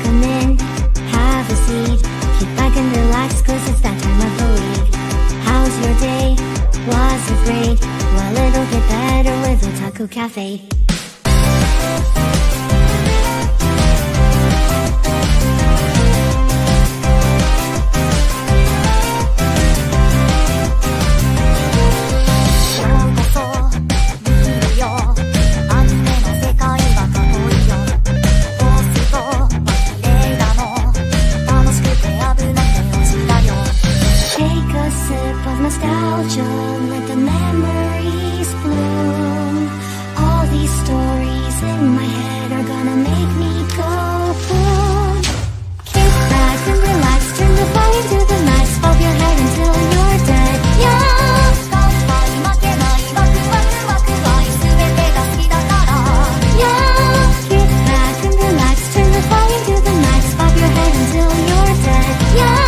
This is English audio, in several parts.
come in, have a seat. Kick back and relax, cause it's that time of the week. How's your day? Was it great? Well, it'll get better with Otalku Cafe. Nostalgia, let the memories bloom. All these stories in my head are gonna make me go boom. Kick back and relax, turn the volume to the max, bob your head until you're dead. Yeah. Yeah. Kick back and relax, turn the volume to the max, bob your head until you're dead. Yeah.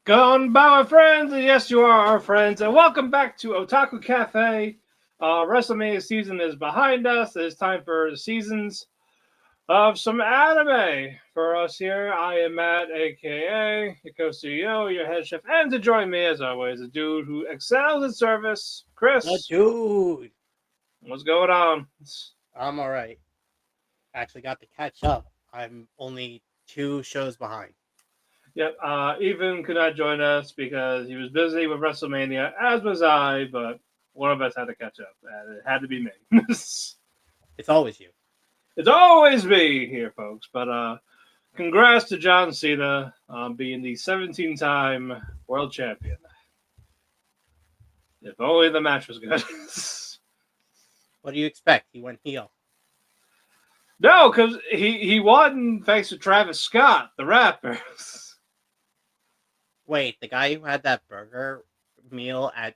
Gone by my friends, and yes, you are our friends, and welcome back to Otaku Cafe. WrestleMania season is behind us. It's time for seasons of some anime for us here. I am Matt, aka your co-CEO, your head chef, and to join me, as always, a dude who excels in service, Chris. Oh, dude, What's going on? I'm all right. Actually, got to catch up. I'm only 2 shows behind. Yep, Ethan could not join us because he was busy with WrestleMania, as was I, but one of us had to catch up, and it had to be me. It's always you. It's always me here, folks. But congrats to John Cena on being the 17-time world champion. If only the match was good. What do you expect? He went heel. No, because he won thanks to Travis Scott, the rapper. Wait, the guy who had that burger meal at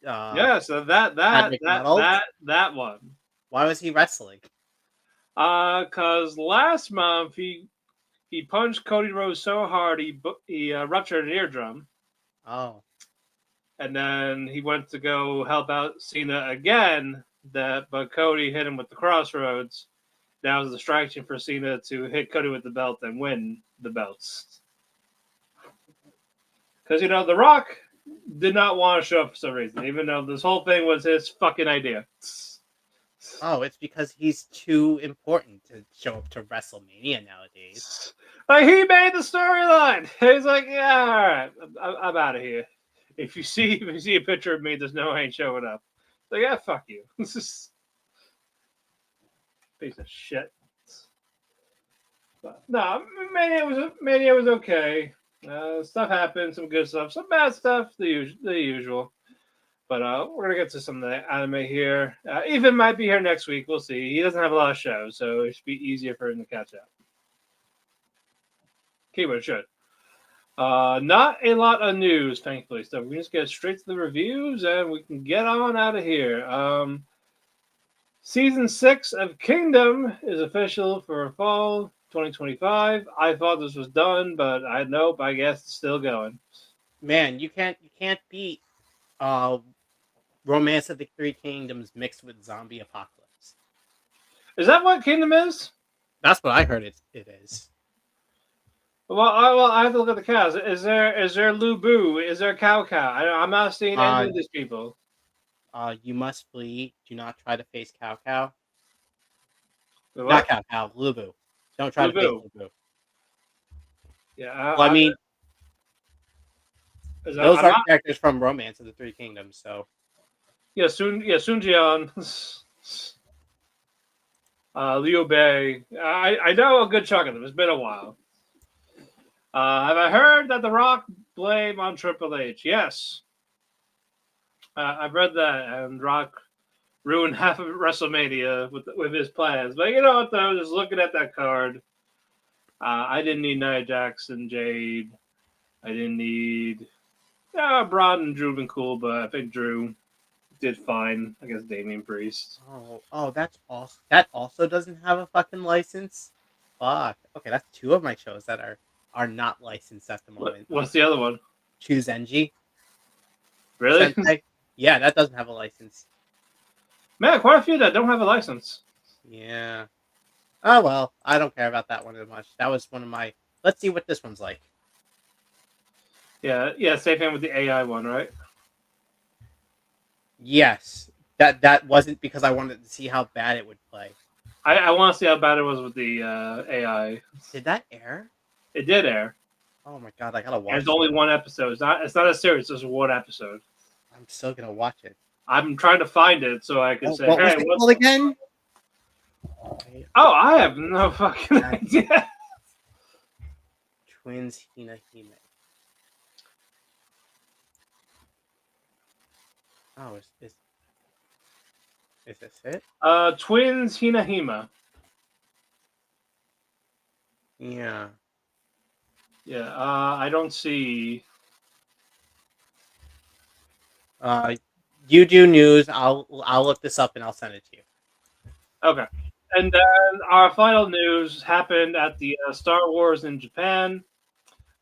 yeah, so that one. Why was he wrestling? Because last month he punched Cody Rhodes so hard he ruptured an eardrum. Oh. And then he went to go help out Cena again, but Cody hit him with the crossroads. That was a distraction for Cena to hit Cody with the belt and win the belts. Because, The Rock did not want to show up for some reason, even though this whole thing was his fucking idea. Oh, it's because he's too important to show up to WrestleMania nowadays. Like, he made the storyline. He's like, yeah, all right, I'm out of here. If you see a picture of me, there's no I ain't showing up. Like, yeah, fuck you. This is piece of shit. But, no, Mania was okay. Stuff happened, some good stuff, some bad stuff, the usual. But we're going to get to some of the anime here. Ethan might be here next week. We'll see. He doesn't have a lot of shows, so it should be easier for him to catch up. Keyword should. Not a lot of news, thankfully. So we can just get straight to the reviews, and we can get on out of here. Season 6 of Kingdom is official for fall 2025. I thought this was done, but I guess it's still going. Man, you can't beat Romance of the Three Kingdoms mixed with zombie apocalypse. Is that what Kingdom is? That's what I heard it is. Well, I have to look at the cast. Is there Lu Bu? Is there Cao Cao? I'm not seeing any of these people. You must flee. Do not try to face Cao Cao. What? Not Cao Cao, Lu Bu. Don't try to face Lu Bu. Yeah, those are characters from Romance of the Three Kingdoms. So Sun Jian, Liu Bei. I know a good chunk of them. It's been a while. Have I heard that The Rock blame on Triple H? Yes. I've read that, and Rock ruined half of WrestleMania with his plans. But you know what, though? Just looking at that card, I didn't need Nia Jax and Jade. I didn't need Braun and Drew have been cool, but I think Drew did fine against Damian Priest. That's also that also doesn't have a fucking license. Fuck. Okay, that's two of my shows that are not licensed at the moment. What's the other one? Chuzenji Really? Sensei. Yeah, that doesn't have a license. Man, quite a few that don't have a license. Yeah. Oh well, I don't care about that one as much. That was one of my. Let's see what this one's like. Yeah, same thing with the AI one, right? Yes, that wasn't because I wanted to see how bad it would play. I want to see how bad it was with the AI. Did that air? It did air. Oh my god, I gotta watch. And it's only one episode. It's not a series. It's just one episode. I'm still gonna watch it. I'm trying to find it so I can say, what was hey, it what's called again? Oh, I have no fucking idea. Twins Hinahime. Oh, is this it? Twins Hinahima. Yeah. Yeah, I don't see. You do news. I'll look this up and I'll send it to you. Okay. And then our final news happened at the Star Wars in Japan.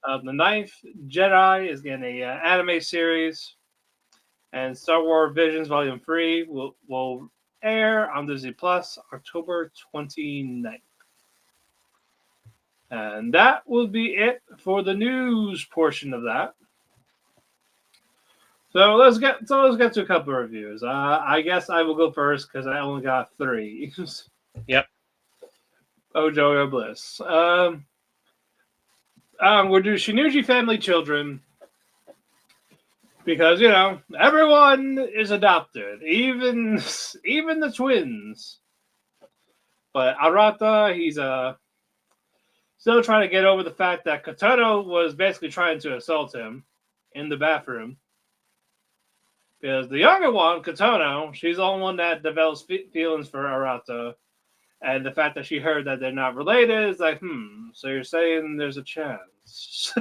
The ninth Jedi is getting a anime series, and Star Wars Visions Volume 3 will air on Disney Plus October 29th. And that will be it for the news portion of that. So let's get to a couple of reviews. I guess I will go first because I only got 3. Yep. Oh, Joy or Bliss. We'll do Shinuji Family Children because everyone is adopted, even the twins. But Arata, he's still trying to get over the fact that Kotono was basically trying to assault him in the bathroom. Because the younger one, Kotono, she's the only one that develops feelings for Arata. And the fact that she heard that they're not related is like, so you're saying there's a chance.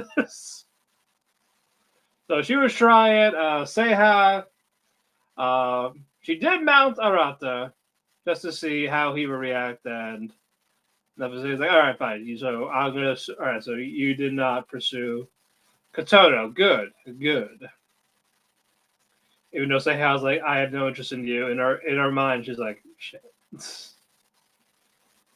So she was trying Seiha. She did mount Arata just to see how he would react. And he's like, all right, fine. So I'm going to, all right, so you did not pursue Kotono. Good. Even though Seiha's like, I have no interest in you. In her mind, she's like, shit.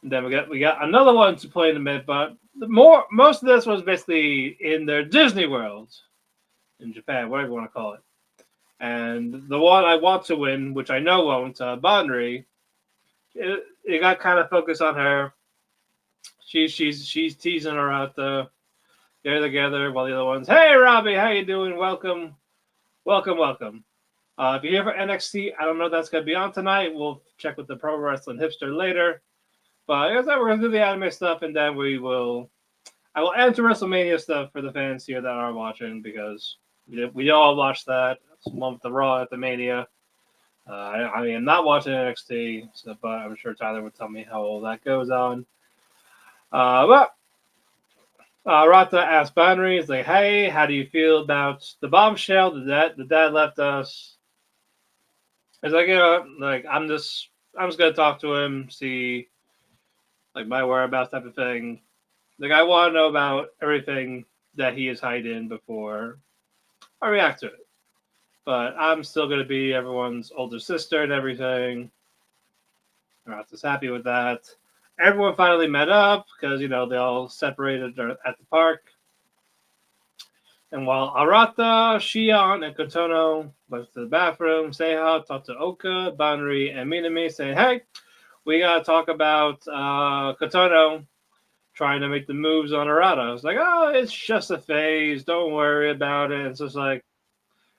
And then we got another one to play in the mid, but most of this was basically in their Disney World in Japan, whatever you want to call it. And the one I want to win, which I know won't, Banri, it got kind of focused on her. She's teasing her out they're together while the other one's, hey Robbie, how you doing? Welcome. If you're here for NXT, I don't know if that's gonna be on tonight. We'll check with the Pro Wrestling Hipster later. But as I said, we're going to do the anime stuff, and then I will answer WrestleMania stuff for the fans here that are watching, because we all watched that. It's one with the Raw at the Mania. I am not watching NXT, but I'm sure Tyler would tell me how all that goes on. But Rata asked Banri, he's like, hey, how do you feel about the bombshell? The dad left us. He's like, I'm just going to talk to him, see like my whereabouts type of thing. Like, I want to know about everything that he is hiding before I react to it. But I'm still going to be everyone's older sister and everything. I'm not just happy with that. Everyone finally met up because, they all separated at the park. And while Arata, Shion, and Kotono went to the bathroom, Seiha talked to Oka, Banri, and Minami, saying, hey, we got to talk about Kotono trying to make the moves on Arata. I was like, oh, it's just a phase. Don't worry about it. It's just like,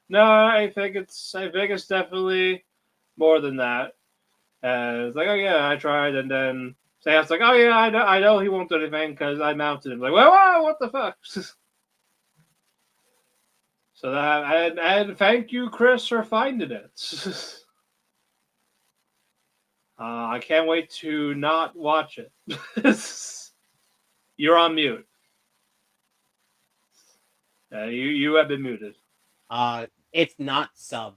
no, I think it's definitely more than that. And it's like, oh, yeah, I tried. And then Seiha's like, oh, yeah, I know he won't do anything because I mounted him. Like, whoa, what the fuck? So and thank you, Chris, for finding it. I can't wait to not watch it. You're on mute. You have been muted. It's not subbed.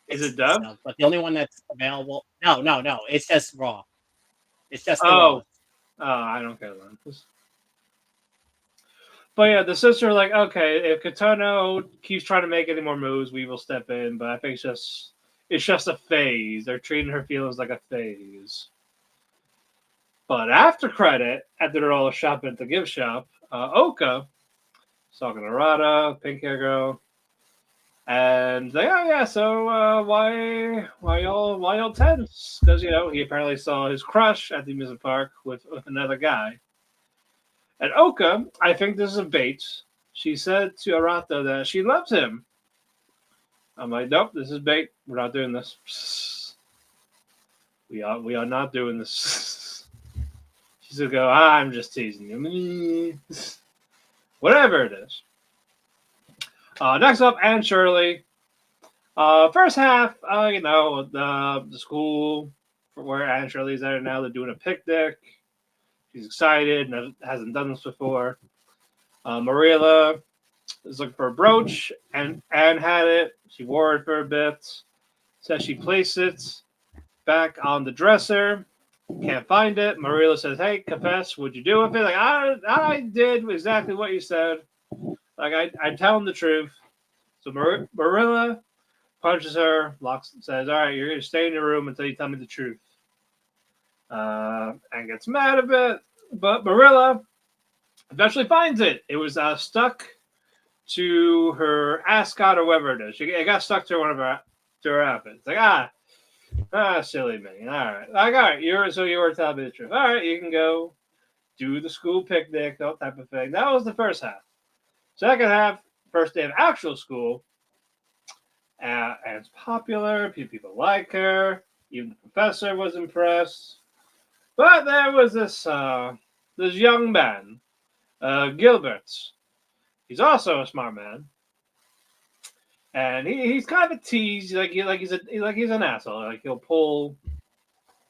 Is It's it dubbed? subbed, but the only one that's available. No, no, no. It's just raw. It's just the Oh, raw. I don't care then. But yeah, the sister are like, okay, if Katono keeps trying to make any more moves, we will step in. But I think it's just a phase. They're treating her feelings like a phase. But after credit, after they're all shopping at the gift shop, Oka is talking to Rada, pink hair girl, and like, oh yeah, so why y'all tense? Because he apparently saw his crush at the amusement park with another guy. And Oka, I think this is a bait. She said to Arata that she loves him. I'm like, nope, this is bait. We're not doing this. We are not doing this. She's gonna go, I'm just teasing you. Whatever it is. Next up, Anne Shirley. First half, the school where Anne Shirley's at now, they're doing a picnic. She's excited and hasn't done this before. Marilla is looking for a brooch, and Anne had it. She wore it for a bit. Says she placed it back on the dresser. Can't find it. Marilla says, "Hey, confess. What'd you do with it?" Like, I did exactly what you said. Like, I tell him the truth. So Marilla punches her, says, "All right, you're going to stay in your room until you tell me the truth." And gets mad a bit. But Marilla eventually finds it. It was stuck to her ascot or whatever it is. It got stuck to her outfit. It's like, silly me. All right. You were telling me the truth. All right, you can go do the school picnic, that type of thing. That was the first half. Second half, first day of actual school. Anne's popular. People like her. Even the professor was impressed. But there was this young man, Gilbert. He's also a smart man, and he's kind of a tease. He's an asshole. Like he'll pull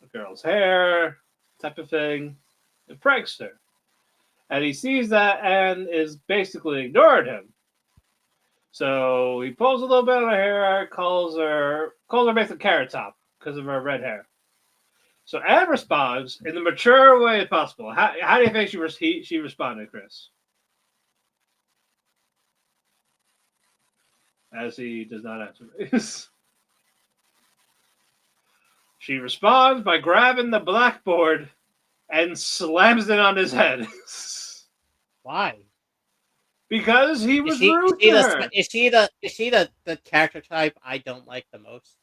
a girl's hair, type of thing, and pranks her. And he sees that Anne is basically ignoring him. So he pulls a little bit of her hair, calls her basically Carrot Top because of her red hair. So Anne responds in the mature way possible. How do you think she responded, Chris? As he does not answer me. She responds by grabbing the blackboard and slams it on his head. Why? Because he was rude to her. Is she the character type I don't like the most?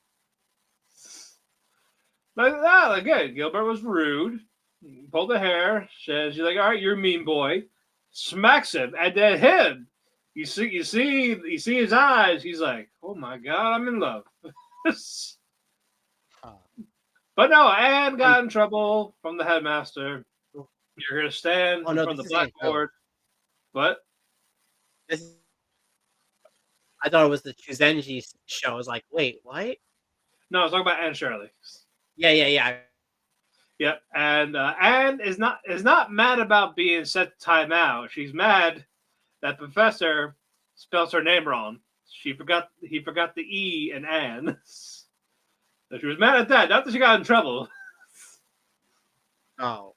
Again, Gilbert was rude. Pulled the hair. She's like, "All right, you're a mean boy." Smacks him, and then him. You see his eyes. He's like, "Oh my God, I'm in love." But no, Anne got in trouble from the headmaster. You're gonna stand from the blackboard. What? I thought it was the Chuzenji show. I was like, wait, what? No, I was talking about Anne Shirley. Yeah. Yep, and Anne is not mad about being set to time out. She's mad that Professor spells her name wrong. He forgot the E in Anne. So she was mad at that. Not that she got in trouble. That's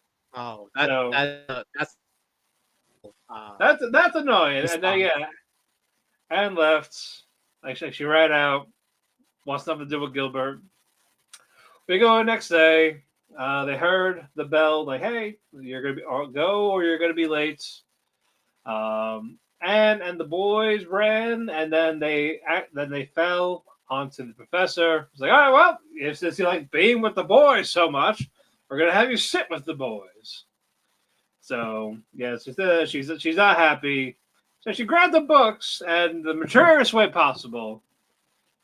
annoying. And then Anne left. Like she ran out. Wants nothing to do with Gilbert. We go the next day. They heard the bell. Like, hey, you're gonna go or you're gonna be late. Anne and the boys ran, and then they fell onto the professor. It's like, all right, well, since you like being with the boys so much, we're gonna have you sit with the boys. So yeah, she's not happy. So she grabbed the books, and the maturest way possible,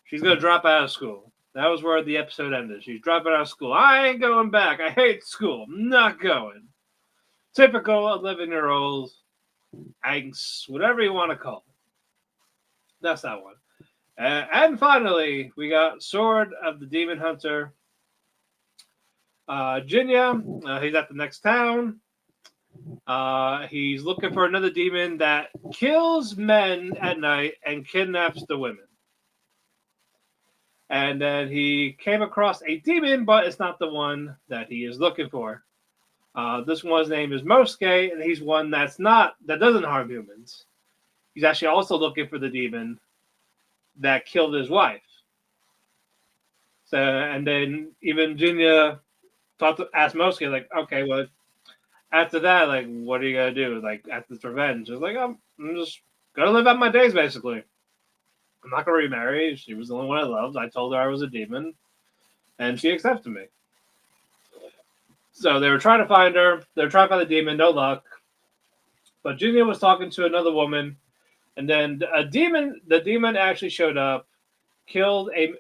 she's gonna drop out of school. That was where the episode ended. She's dropping out of school. I ain't going back. I hate school. I'm not going. Typical 11-year-old angst, whatever you want to call it. That's that one. And finally, we got Sword of the Demon Hunter. Jinya, he's at the next town. He's looking for another demon that kills men at night and kidnaps the women. And then he came across a demon, but it's not the one that he is looking for. This one's name is Mosuke, and he's one that doesn't harm humans. He's actually also looking for the demon that killed his wife. So, and then even Jinya asked Mosuke, like, okay, well, after that, like, what are you gonna do? Like, after this revenge, it's like, I'm just gonna live out my days, basically. I'm not gonna remarry. She was the only one I loved. I told her I was a demon, and she accepted me. So they were trying to find her. They were trying to find the demon. No luck. But Jinya was talking to another woman, and then the demon actually showed up, killed a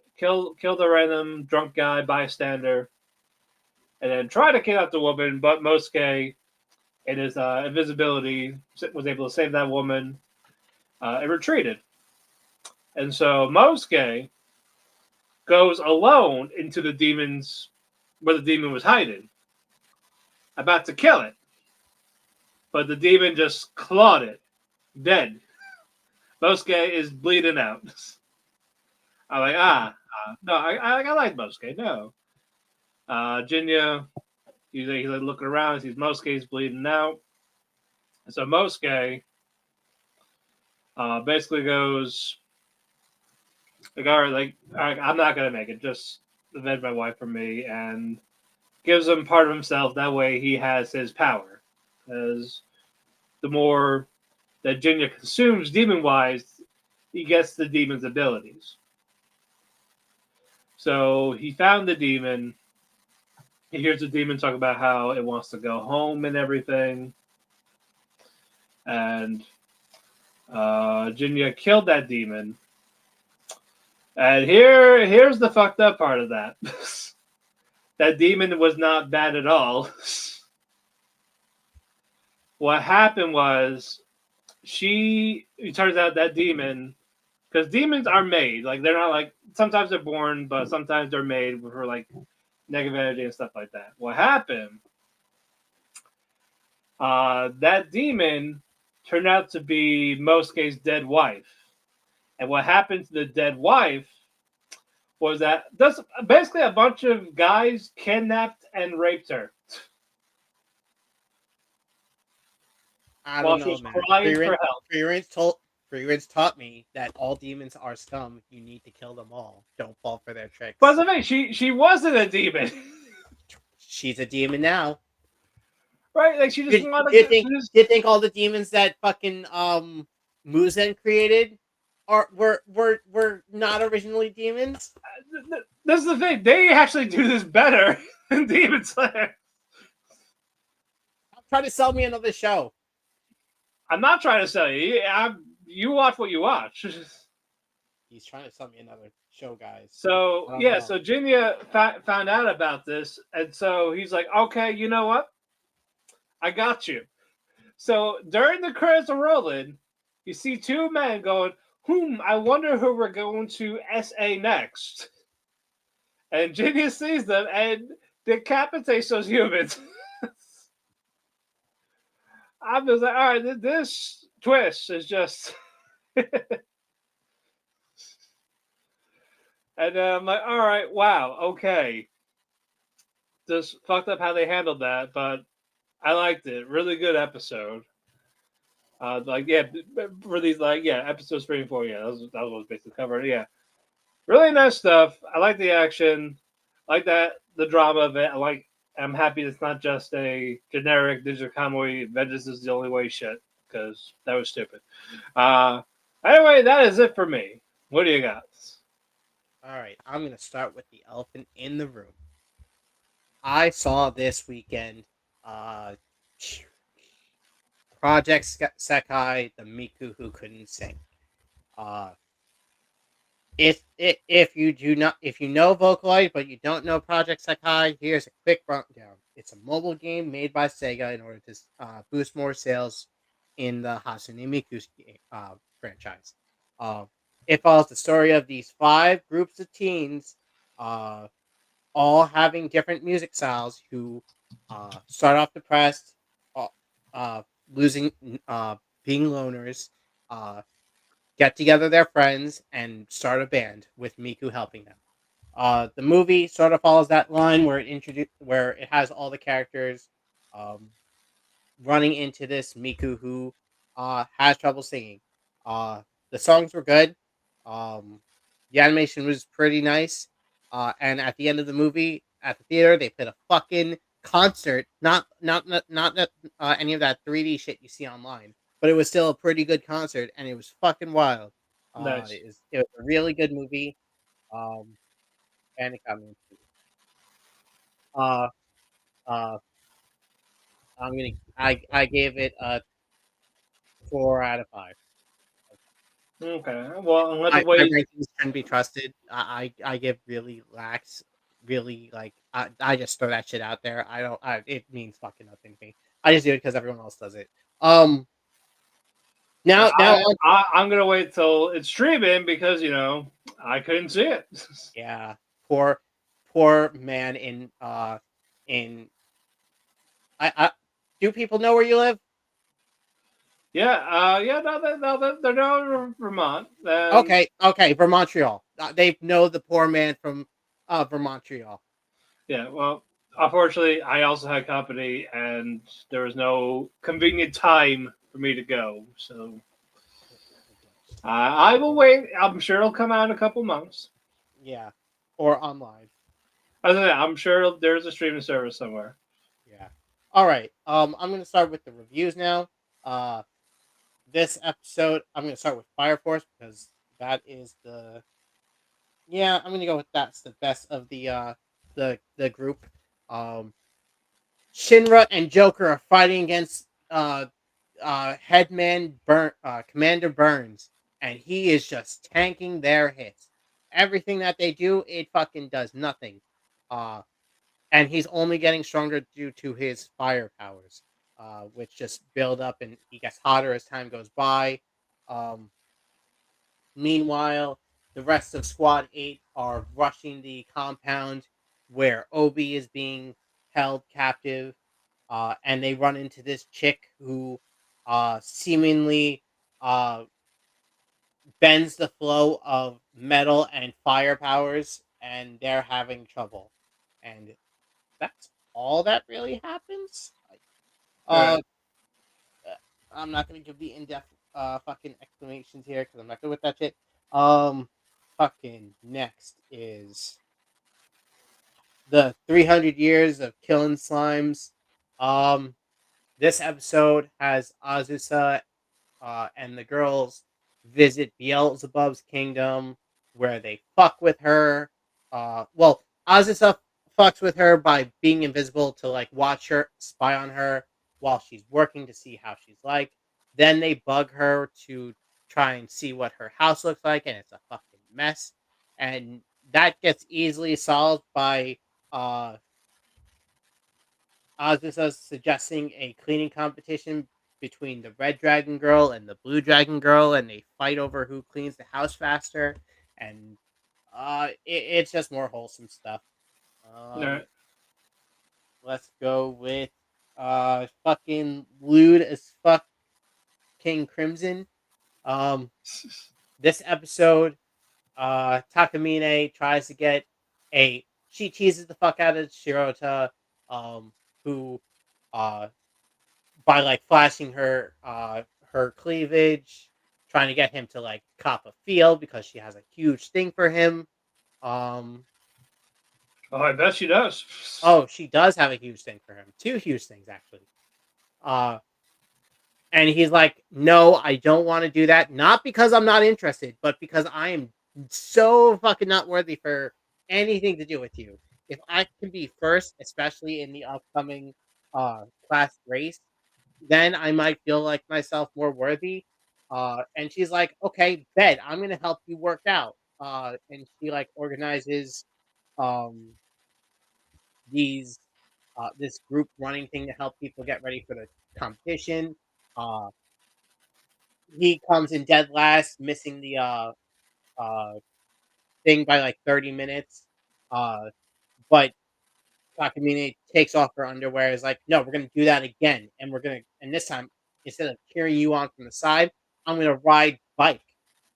random drunk guy bystander, and then tried to kill out the woman. But Mosuke, in his invisibility, was able to save that woman and retreated. And so Mosuke goes alone into the demons where the demon was hiding, about to kill it. But the demon just clawed it, dead. Mosuke is bleeding out. I'm like, no, I like Mosuke, no. Jinya, he's like looking around, sees Mosuke's bleeding out. And so Mosuke basically goes, like, all right, I'm not going to make it. Just avenge my wife for me, and gives him part of himself. That way he has his power. Because the more that Jinya consumes demon-wise, he gets the demon's abilities. So he found the demon. He hears the demon talk about how it wants to go home and everything. And Jinya killed that demon. And here's the fucked up part of that. That demon was not bad at all. What happened was, it turns out that demon, because demons are made, like, they're not like, sometimes they're born, but sometimes they're made for like negative energy and stuff like that. What happened? That demon turned out to be Mosuke's dead wife. And what happened to the dead wife was that basically a bunch of guys kidnapped and raped her. I don't know, man. Crying for help. Freeran's taught me that all demons are scum. You need to kill them all. Don't fall for their tricks. But the thing, she wasn't a demon. She's a demon now. Right? Like, she just wanted to... Do you think all the demons that fucking Muzen created were not originally demons? This is the thing. They actually do this better than Demon Slayer. I'm trying to sell me another show. I'm not trying to sell you. You watch what you watch. He's trying to sell me another show, guys. So so Jinya found out about this, and so he's like, okay, you know what? I got you. So during the credits are rolling, you see two men going, I wonder who we're going to SA next. And Jinya sees them and decapitates those humans. I'm just like, all right, this twist is just... And I'm like, all right, wow, okay. Just fucked up how they handled that, but I liked it. Really good episode. For these, episodes 3 and 4, that was what was basically covered. Yeah, really nice stuff. I like the action. I like the drama of it. I'm happy it's not just a generic digital comedy. Vengeance is the only way shit, because that was stupid. Anyway, that is it for me. What do you got? All right, I'm going to start with the elephant in the room. I saw this weekend Project Sekai, the Miku Who Couldn't Sing. If you know Vocaloid but you don't know Project Sekai, here's a quick rundown. It's a mobile game made by Sega in order to boost more sales in the Hatsune Miku franchise. It follows the story of these 5 groups of teens, all having different music styles, who start off depressed, losing, uh, being loners, uh, get together their friends and start a band with Miku helping them. The movie sort of follows that line where it has all the characters um, running into this Miku who has trouble singing. Uh, the songs were good. Um, the animation was pretty nice. And at the end of the movie, at the theater, they played a fucking concert. Not any of that 3D shit you see online, but it was still a pretty good concert, and it was fucking wild. Nice. It was a really good movie. Um, and it got me into it. Uh, uh, I gave it a 4 out of 5. Okay. Well, I'm gonna My wait. rankings can be trusted. I give really lax, really like I just throw that shit out there. I don't. It means fucking nothing to me. I just do it because everyone else does it. Um. Now on. I'm gonna wait till it's streaming because I couldn't see it. Yeah. Poor, poor man in. I. Do people know where you live? Yeah. Yeah. No, they're now in Vermont. Okay. Vermontreal. They know the poor man from Vermontreal. Yeah. Well, unfortunately, I also had company, and there was no convenient time for me to go. So I will wait. I'm sure it'll come out in a couple months. Yeah. Or online. Other than that, I'm sure there's a streaming service somewhere. Yeah. All right. I'm gonna start with the reviews now. Uh, this episode, I'm gonna start with Fire Force because that is the yeah. I'm gonna go with that's the best of the group. Um, Shinra and Joker are fighting against Commander Burns, and he is just tanking their hits. Everything that they do, it fucking does nothing. Uh, and he's only getting stronger due to his fire powers, which just build up and he gets hotter as time goes by. Um, Meanwhile, the rest of Squad 8 are rushing the compound where Obi is being held captive, and they run into this chick who seemingly uh, bends the flow of metal and fire powers, and they're having trouble. And that's all that really happens. All right. Uh, I'm not gonna give the in-depth fucking explanations here because I'm not good with that shit. Um, fucking next is the 300 years of killing slimes. Um, this episode has Azusa and the girls visit Beelzebub's kingdom where they fuck with her. Well, Azusa fucks with her by being invisible to like watch her, spy on her while she's working to see how she's like. Then they bug her to try and see what her house looks like, and it's a fucking mess. And that gets easily solved by uh Azusa suggesting a cleaning competition between the red dragon girl and the blue dragon girl, and they fight over who cleans the house faster. And it's just more wholesome stuff. All right. Let's go with fucking lewd as fuck King Crimson. Um, this episode, Takamine tries to get she teases the fuck out of Shirota, who uh by like flashing her cleavage, trying to get him to like cop a feel because she has a huge thing for him. Um Oh, I bet she does. oh, she does have a huge thing for him. Two huge things actually. Uh and he's like, "No, I don't want to do that. Not because I'm not interested, but because I am so fucking not worthy for anything to do with you. If I can be first, especially in the upcoming class race, then I might feel like myself more worthy." And she's like, "Okay, bet I'm gonna help you work out." And she like organizes um these this group running thing to help people get ready for the competition. Uh, he comes in dead last, missing the uh thing by like 30 minutes. Uh, but Takamine takes off her underwear. Is like, no, we're gonna do that again, and this time instead of carrying you on from the side, I'm gonna ride bike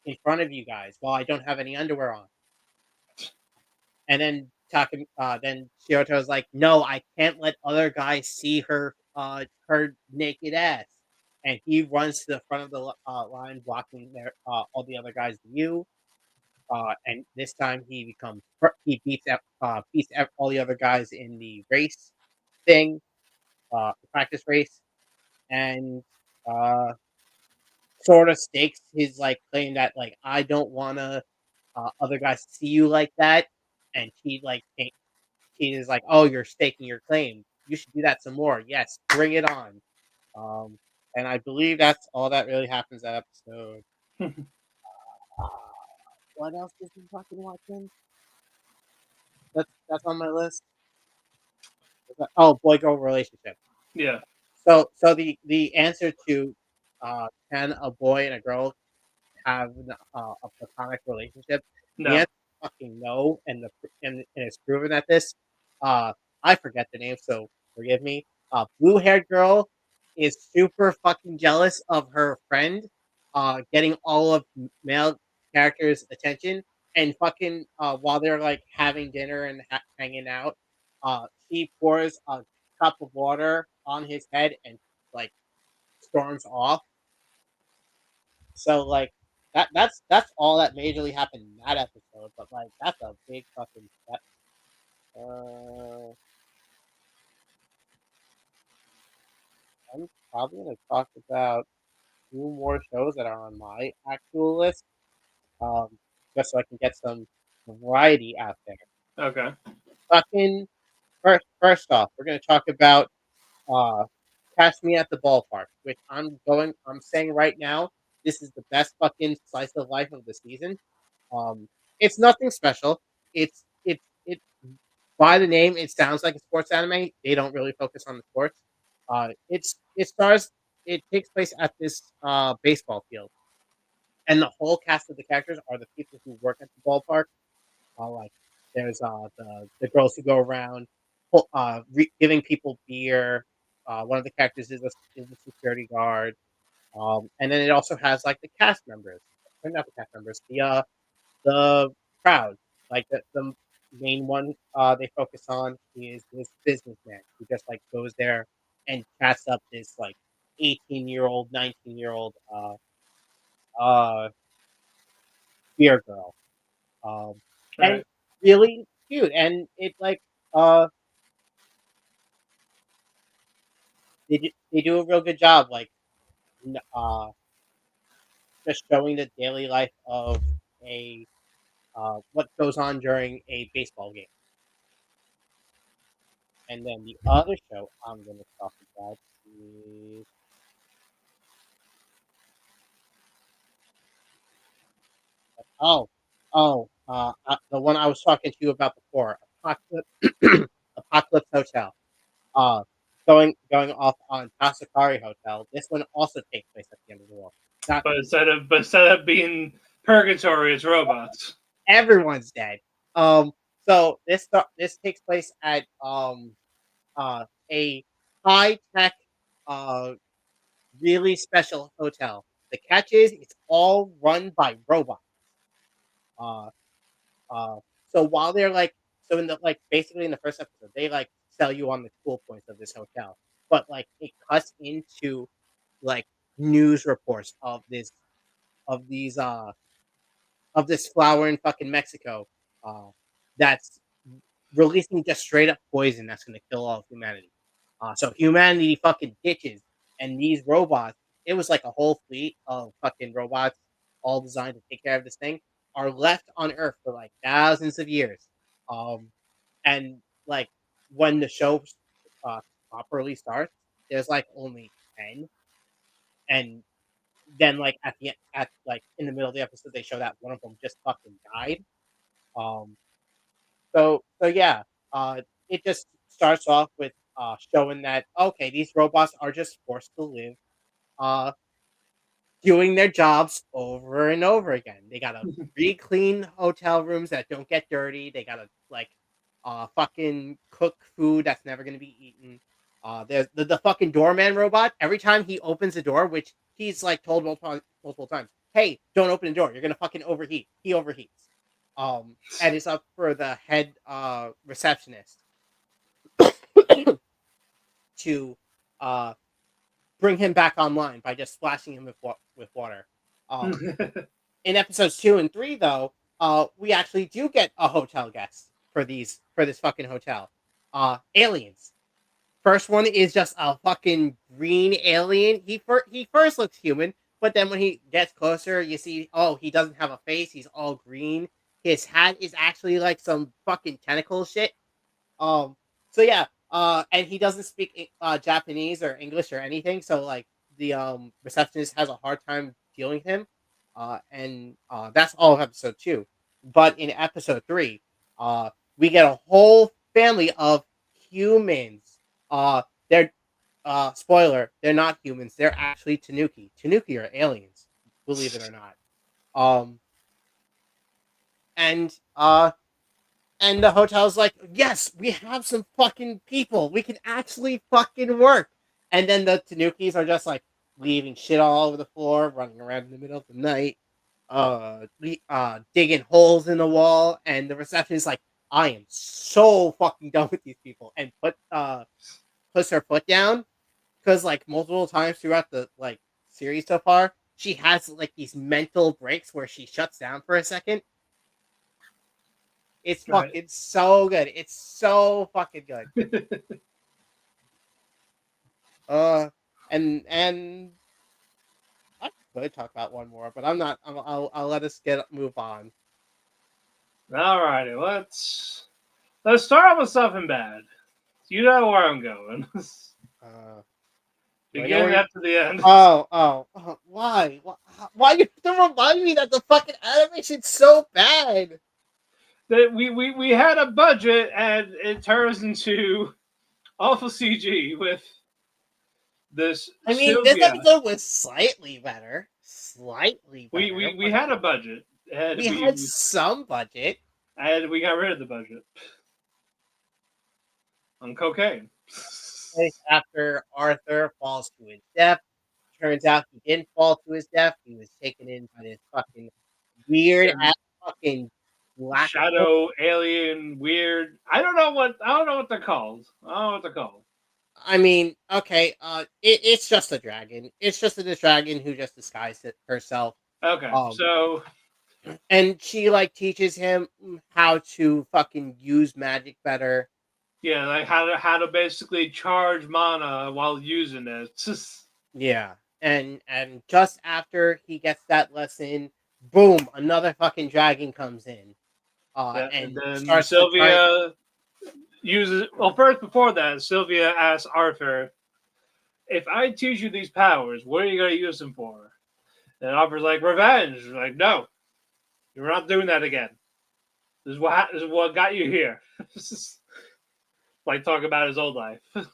in front of you guys while I don't have any underwear on. And then Shiroto's like, no, I can't let other guys see her naked ass. And he runs to the front of the line, blocking all the other guys' view. And this time he beats all the other guys in the race thing, the practice race, and uh, sort of stakes his claim that I don't want to other guys see you like that, and he is like, oh, you're staking your claim. You should do that some more. Yes, bring it on. Um, and I believe that's all that really happens that episode. Uh, what else is he fucking watching? That's on my list. Oh, boy girl relationship. Yeah. So the answer to can a boy and a girl have a platonic relationship? The No. answer is fucking no, and it's proven that this. Uh, I forget the name, so forgive me. Blue haired girl is super fucking jealous of her friend, getting all of male characters' attention, and fucking while they're having dinner and hanging out, she pours a cup of water on his head and like storms off. So that's all that majorly happened in that episode. But that's a big fucking step. Uh, I'm probably gonna talk about two more shows that are on my actual list. Just so I can get some variety out there. Okay. Fucking first off, we're gonna talk about uh Catch Me at the Ballpark, which I'm saying right now, this is the best fucking slice of life of the season. Um, it's nothing special. It by the name, it sounds like a sports anime. They don't really focus on the sports. It stars. It takes place at this baseball field, and the whole cast of the characters are the people who work at the ballpark. Like there's the girls who go around, giving people beer. One of the characters is a security guard. And then it also has the cast members, or not the cast members, the crowd. The main one they focus on is this businessman who just goes there and chats up this 18-year-old, 19-year-old uh beer girl. Um All and right. really cute, and it uh they do a real good job just showing the daily life of a what goes on during a baseball game. And then the other show I'm going to talk about is oh the one I was talking to you about before, Apocalypse, Apocalypse Hotel. Uh, going off on Tasakari Hotel. This one also takes place at the end of the world. Not But instead of being purgatory, it's robots. everyone's dead. Um, so this takes place at a high tech really special hotel. The catch is it's all run by robots. Uh, uh, so while they're so in the basically in the first episode they sell you on the cool points of this hotel, but it cuts into like news reports of these of this flower in fucking Mexico that's releasing just straight up poison that's going to kill all of humanity. So humanity fucking ditches, and these robots, it was like a whole fleet of fucking robots, all designed to take care of this thing, are left on Earth for thousands of years. Um, and when the show uh, properly starts, there's only 10, and then at the at in the middle of the episode, they show that one of them just fucking died. Um, so yeah, it just starts off with showing that okay, these robots are just forced to live, uh, doing their jobs over and over again. They gotta re-clean hotel rooms that don't get dirty. They gotta fucking cook food that's never gonna be eaten. There's the fucking doorman robot. Every time he opens the door, which he's like told multiple times, "Hey, don't open the door. You're gonna fucking overheat." He overheats. And it's up for the head receptionist to bring him back online by just splashing him with water. In episodes 2 and 3, though, we actually do get a hotel guest for this fucking hotel. Aliens. First one is just a fucking green alien. He first looks human, but then when he gets closer, you see, oh, he doesn't have a face. He's all green. His hat is actually like some fucking tentacle shit. So yeah, and he doesn't speak Japanese or English or anything. So like the receptionist has a hard time dealing with him. And that's all of episode 2. But in episode 3, we get a whole family of humans. They're spoiler, they're not humans. They're actually Tanuki. Tanuki are aliens, believe it or not. And the hotel's like, yes, we have some fucking people. We can actually fucking work. And then the Tanukis are just like leaving shit all over the floor, running around in the middle of the night, digging holes in the wall. And the receptionist is like, I am so fucking done with these people, and puts her foot down, because like multiple times throughout the like series so far, she has like these mental breaks where she shuts down for a second. It's fucking so good. It's so fucking good. And I could talk about one more, but I'm not. I'll let us move on. Alrighty, let's start off with something bad. You know where I'm going. Beginning after the end. Oh, why? Why you have to remind me that the fucking animation's so bad? That we had a budget and it turns into awful CG with this. I mean, Sylvia. this episode was slightly better. Slightly better. We had a budget. We had some budget. And we got rid of the budget. On cocaine. After Arthur falls to his death, turns out he didn't fall to his death. He was taken in by this fucking weird ass fucking black shadow alien weird. I don't know what they're called. I don't know what they're called. I mean, okay, it's just a dragon. It's just a dragon who just disguised it herself. Okay, so. And she like teaches him how to fucking use magic better. Yeah, like how to basically charge mana while using it. Yeah, and just after he gets that lesson, boom, another fucking dragon comes in. And then Sylvia uses. Well, first before that, Sylvia asks Arthur, "If I teach you these powers, what are you gonna use them for?" And Arthur's like, "Revenge." Like, no, you're not doing that again. This is what got you here. Like talk about his old life. Like,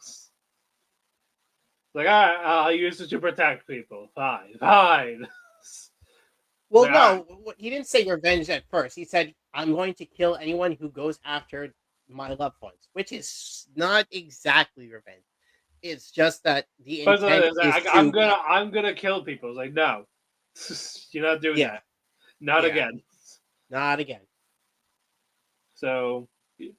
all right, I'll use it to protect people. Fine. Well, like, no, he didn't say revenge at first. He said, I'm going to kill anyone who goes after my loved ones, which is not exactly revenge. It's just that the intent is I'm gonna kill people. It's like, no, you're not doing that. Not again. Not again. So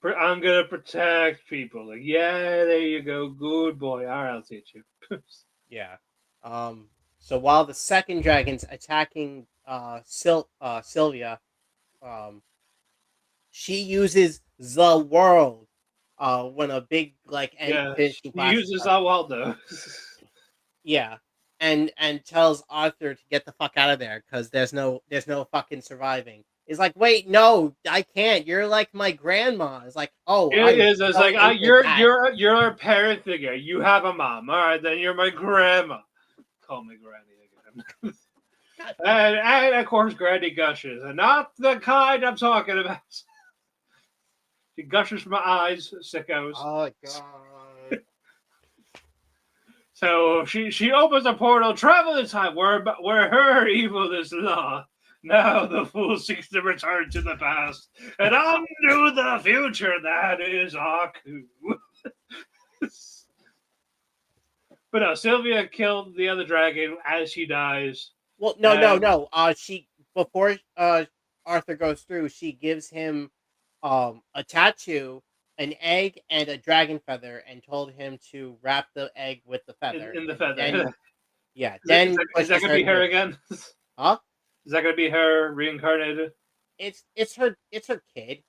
I'm gonna protect people. Like, yeah, there you go, good boy. All right, I'll teach you. Yeah. So while the second dragon's attacking Sylvia, she uses the world when a big like she uses that world though. Yeah. And tells Arthur to get the fuck out of there because there's no fucking surviving. It's like, wait, no, I can't. You're like my grandma. It's like, oh, it's like you're a parent figure. You have a mom. All right, then you're my grandma. Call me Granny again. and of course, Granny gushes, and not the kind I'm talking about. She gushes from my eyes, sickos. Oh god. So she opens a portal, travel in time, where her evil is law. Now the fool seeks to return to the past and undo the future. That is Aku. But no, Sylvia killed the other dragon as she dies. Well, no. And She before Arthur goes through, she gives him a tattoo, an egg, and a dragon feather, and told him to wrap the egg with the feather, in the and feather. then Is that pushes gonna her be to her the again? huh? Is that gonna be her reincarnated? It's her kid.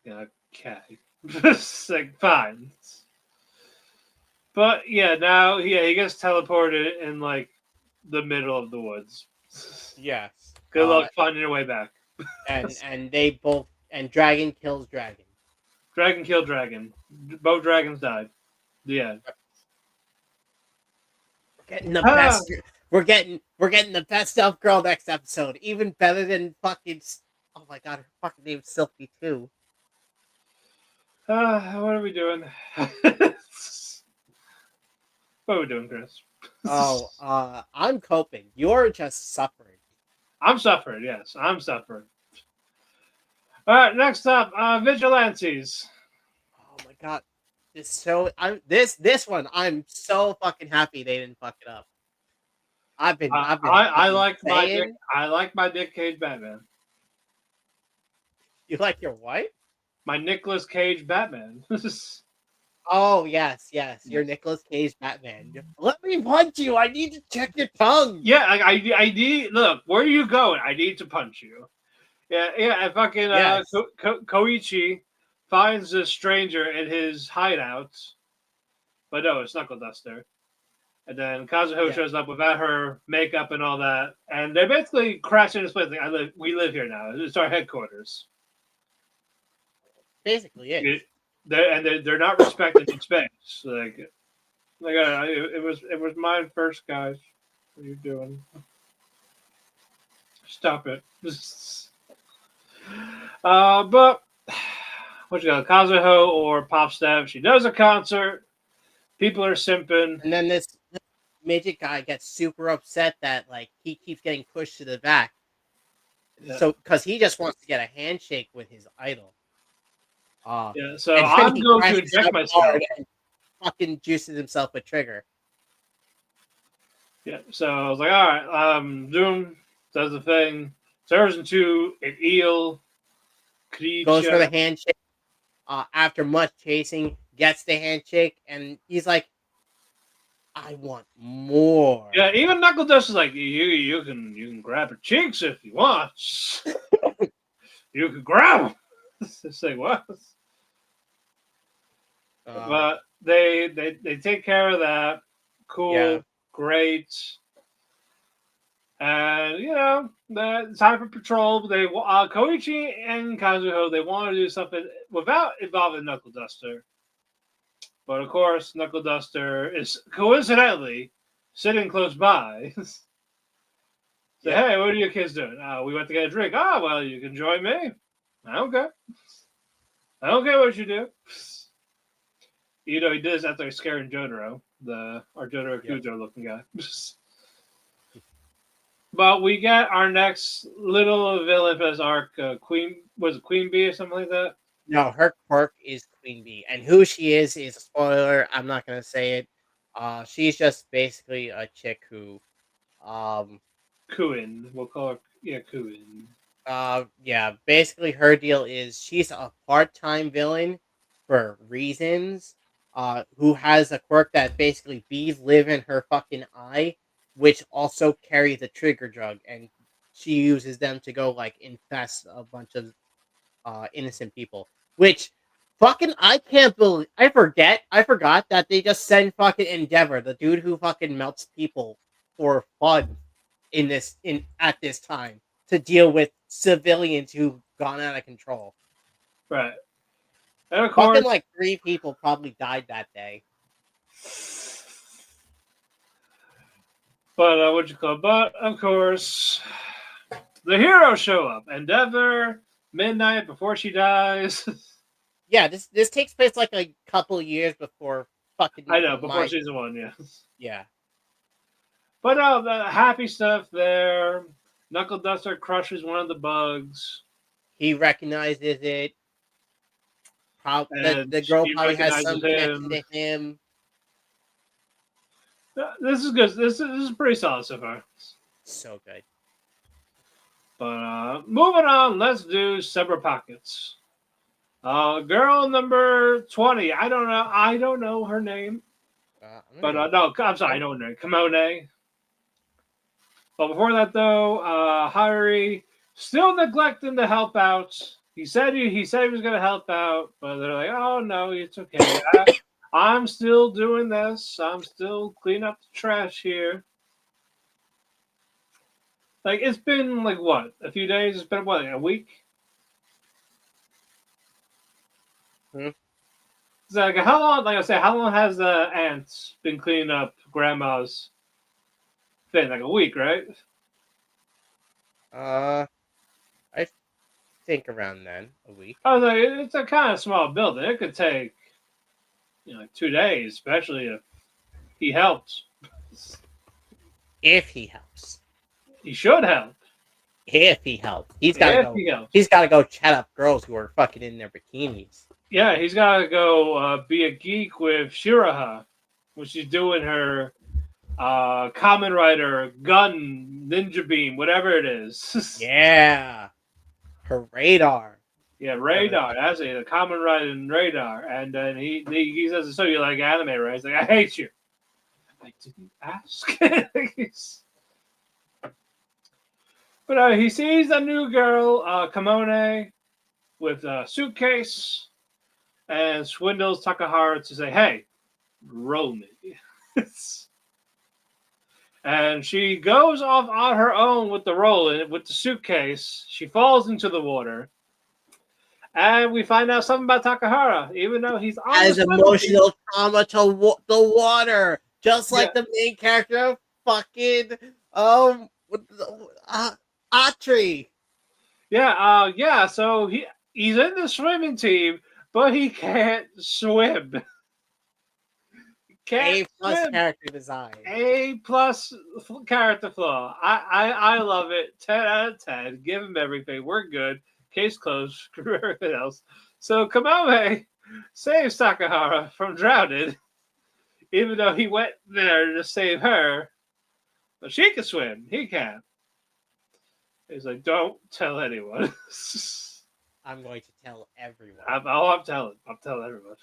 Yeah, okay. It's like fine. But yeah, now he gets teleported in like the middle of the woods. Yes. Good luck finding your way back. And they both and dragon kills dragon. Dragon killed dragon. Both dragons died. The end. Getting the Ah, best. We're getting the best Elf Girl next episode. Even better than fucking. Oh my god, her fucking name's Silky too. what are we doing? What are we doing, Chris? Oh, I'm coping. You're just suffering. I'm suffering. Yes, I'm suffering. All right, next up, vigilantes. Oh my god, this one. I'm so fucking happy they didn't fuck it up. I've been I like saying, my Nick Cage Batman. You like your wife? My Nicolas Cage Batman. Oh yes, you're Nicolas Cage Batman. Let me punch you. I need to check your tongue. Yeah, I need. Look, where are you going? I need to punch you. Yeah. And fucking Yes. Koichi finds this stranger in his hideout, but no, it's Knuckle Duster. And then Kazuho shows up without her makeup and all that, and they basically crash into space. Like, we live here now. It's our headquarters. Basically, They're not respected in space. It was mine first, guys. What are you doing? Stop it. But what you got, Kazuho or Pop Step? She does a concert. People are simping, and then this midget guy gets super upset that like he keeps getting pushed to the back. Yeah. So because he just wants to get a handshake with his idol. So I'm going to inject myself. And fucking juices himself with Trigger. Yeah, so I was like, all right, Doom does the thing, turns into an eel creature. Goes for the handshake. After much chasing, gets the handshake, and he's like, I want more. Yeah, even Knuckle Dust is like, you can grab her cheeks if you want. You can grab them. It's like, what? But they take care of that. Cool, great. And the time for patrol. They Koichi and Kazuho, they want to do something without involving Knuckle Duster. But of course, Knuckle Duster is coincidentally sitting close by. Say, hey, what are you kids doing? We went to get a drink. Oh, well, you can join me. Okay. I don't care what you do. He did this after scaring Jotaro, our Jotaro Kujo looking guy. But we get our next little villain for this arc, Queen Bee or something like that? No, her quirk is Queen Bee. And who she is a spoiler. I'm not going to say it. She's just basically a chick who... Kuin. We'll call her, Kuin. Basically her deal is she's a part-time villain for reasons, who has a quirk that basically bees live in her fucking eye, which also carry the trigger drug, and she uses them to go like infest a bunch of innocent people. Which fucking I can't believe I forgot that they just send fucking Endeavor, the dude who fucking melts people for fun at this time, to deal with civilians who've gone out of control. Right. And of course, fucking like 3 people probably died that day. But But of course, the heroes show up. Endeavor, midnight before she dies. Yeah, this takes place like a couple years before fucking. I know, before season 1, yes. Yeah. But the happy stuff there. Knuckle Duster crushes one of the bugs. He recognizes it. And The girl she probably has recognizes some connection him. to him. This is good. This is pretty solid so far. So good. But moving on, let's do separate pockets. Girl number 20. I don't know her name. But no, I'm sorry, I know her name. Kimone. But before that, though, Hari still neglecting to help out. He said he was going to help out, but they're like, oh no, it's okay. I'm still doing this. I'm still cleaning up the trash here. Like, it's been like what, a few days? It's been what, like a week? So, like, how long? Like I say, how long has the ants been cleaning up Grandma's thing? Like a week, right? I think around then, a week. I was like, it's a kind of small building. It could take, like 2 days, especially if he helps. If he helps. He should help. If he helps. He's got to go. He helps. He's got to go chat up girls who are fucking in their bikinis. Yeah, he's got to go be a geek with Shiraha when she's doing her Kamen Rider, gun, ninja beam, whatever it is. Yeah. Her radar. Yeah, radar. That's it. The Kamen Rider and radar. And then he says, so you like anime, right? He's like, I hate you. I didn't ask. But he sees a new girl, Kimone, with a suitcase, and swindles Takahara to say, hey, roll me. And she goes off on her own with the roll, with the suitcase. She falls into the water. And we find out something about Takahara, even though he's on has emotional trauma to the water, just like the main character of fucking Atri. Yeah. So he's in the swimming team, but he can't swim. A+ character design. A+ character flaw. I love it. 10 out of 10. Give him everything. We're good. Case closed. Screw everything else. So Kamame saves Takahara from drowning, even though he went there to save her. But she can swim. He can't. He's like, don't tell anyone. I'm going to tell everyone. I'm telling everyone.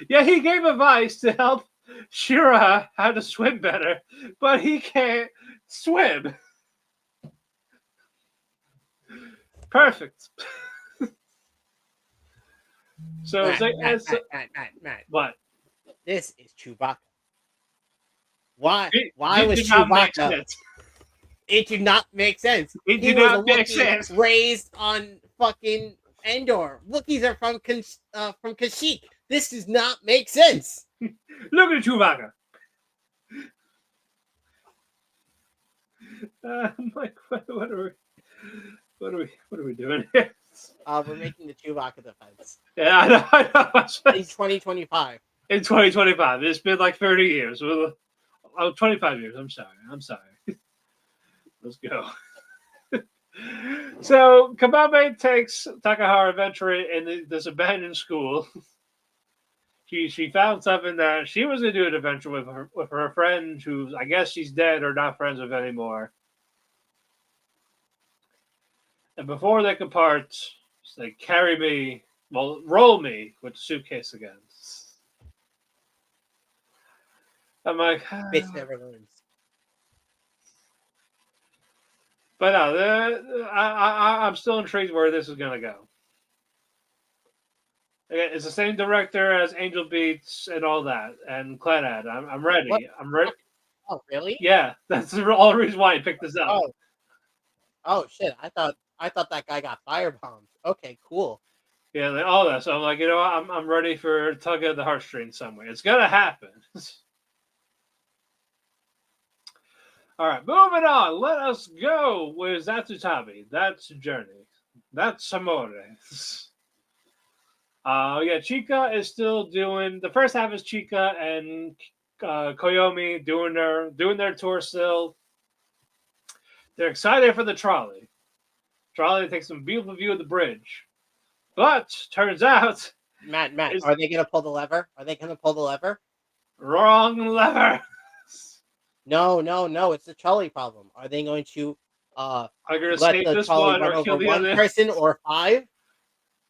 Yeah, he gave advice to help Shira how to swim better, but he can't swim. Perfect. So, Matt. What? This is Chewbacca. Why was Chewbacca? It did not make sense. It did not make sense. Raised on fucking Endor. Wookiees are from Kashyyyk. This does not make sense. Look at Chewbacca. I'm like, what are we doing here? We're making the Chewbacca defense. Yeah, I know. In 2025. In 2025. It's been like 30 years. 25 years. I'm sorry. Let's go. So, Kamame takes Takahara adventuring in this abandoned school. She found something that she was going to do an adventure with her friend who I guess she's dead or not friends with anymore. And before they could part, they roll me with the suitcase again. I'm like, bitch never learns. But no, I'm still intrigued where this is going to go. It's the same director as Angel Beats and all that, and Clannad. I'm ready. What? I'm ready. Oh, really? Yeah, that's the all reason why I picked this up. Oh shit! I thought that guy got firebombed. Okay, cool. Yeah, all that. So I'm like, what? I'm ready for a tug at the heartstrings somewhere. It's gonna happen. All right, moving on. Let us go with Zatsutami. That's Journey. That's Samore. Yeah, Chika is still doing the first half is Chika and Koyomi doing their tour still. They're excited for the trolley. Trolley takes a beautiful view of the bridge, but turns out Matt, it's are they gonna pull the lever? Are they gonna pull the lever? wrong lever. No, it's the trolley problem. Are they going to I'm gonna let escape the this trolley one run or kill over the one other. person or 5?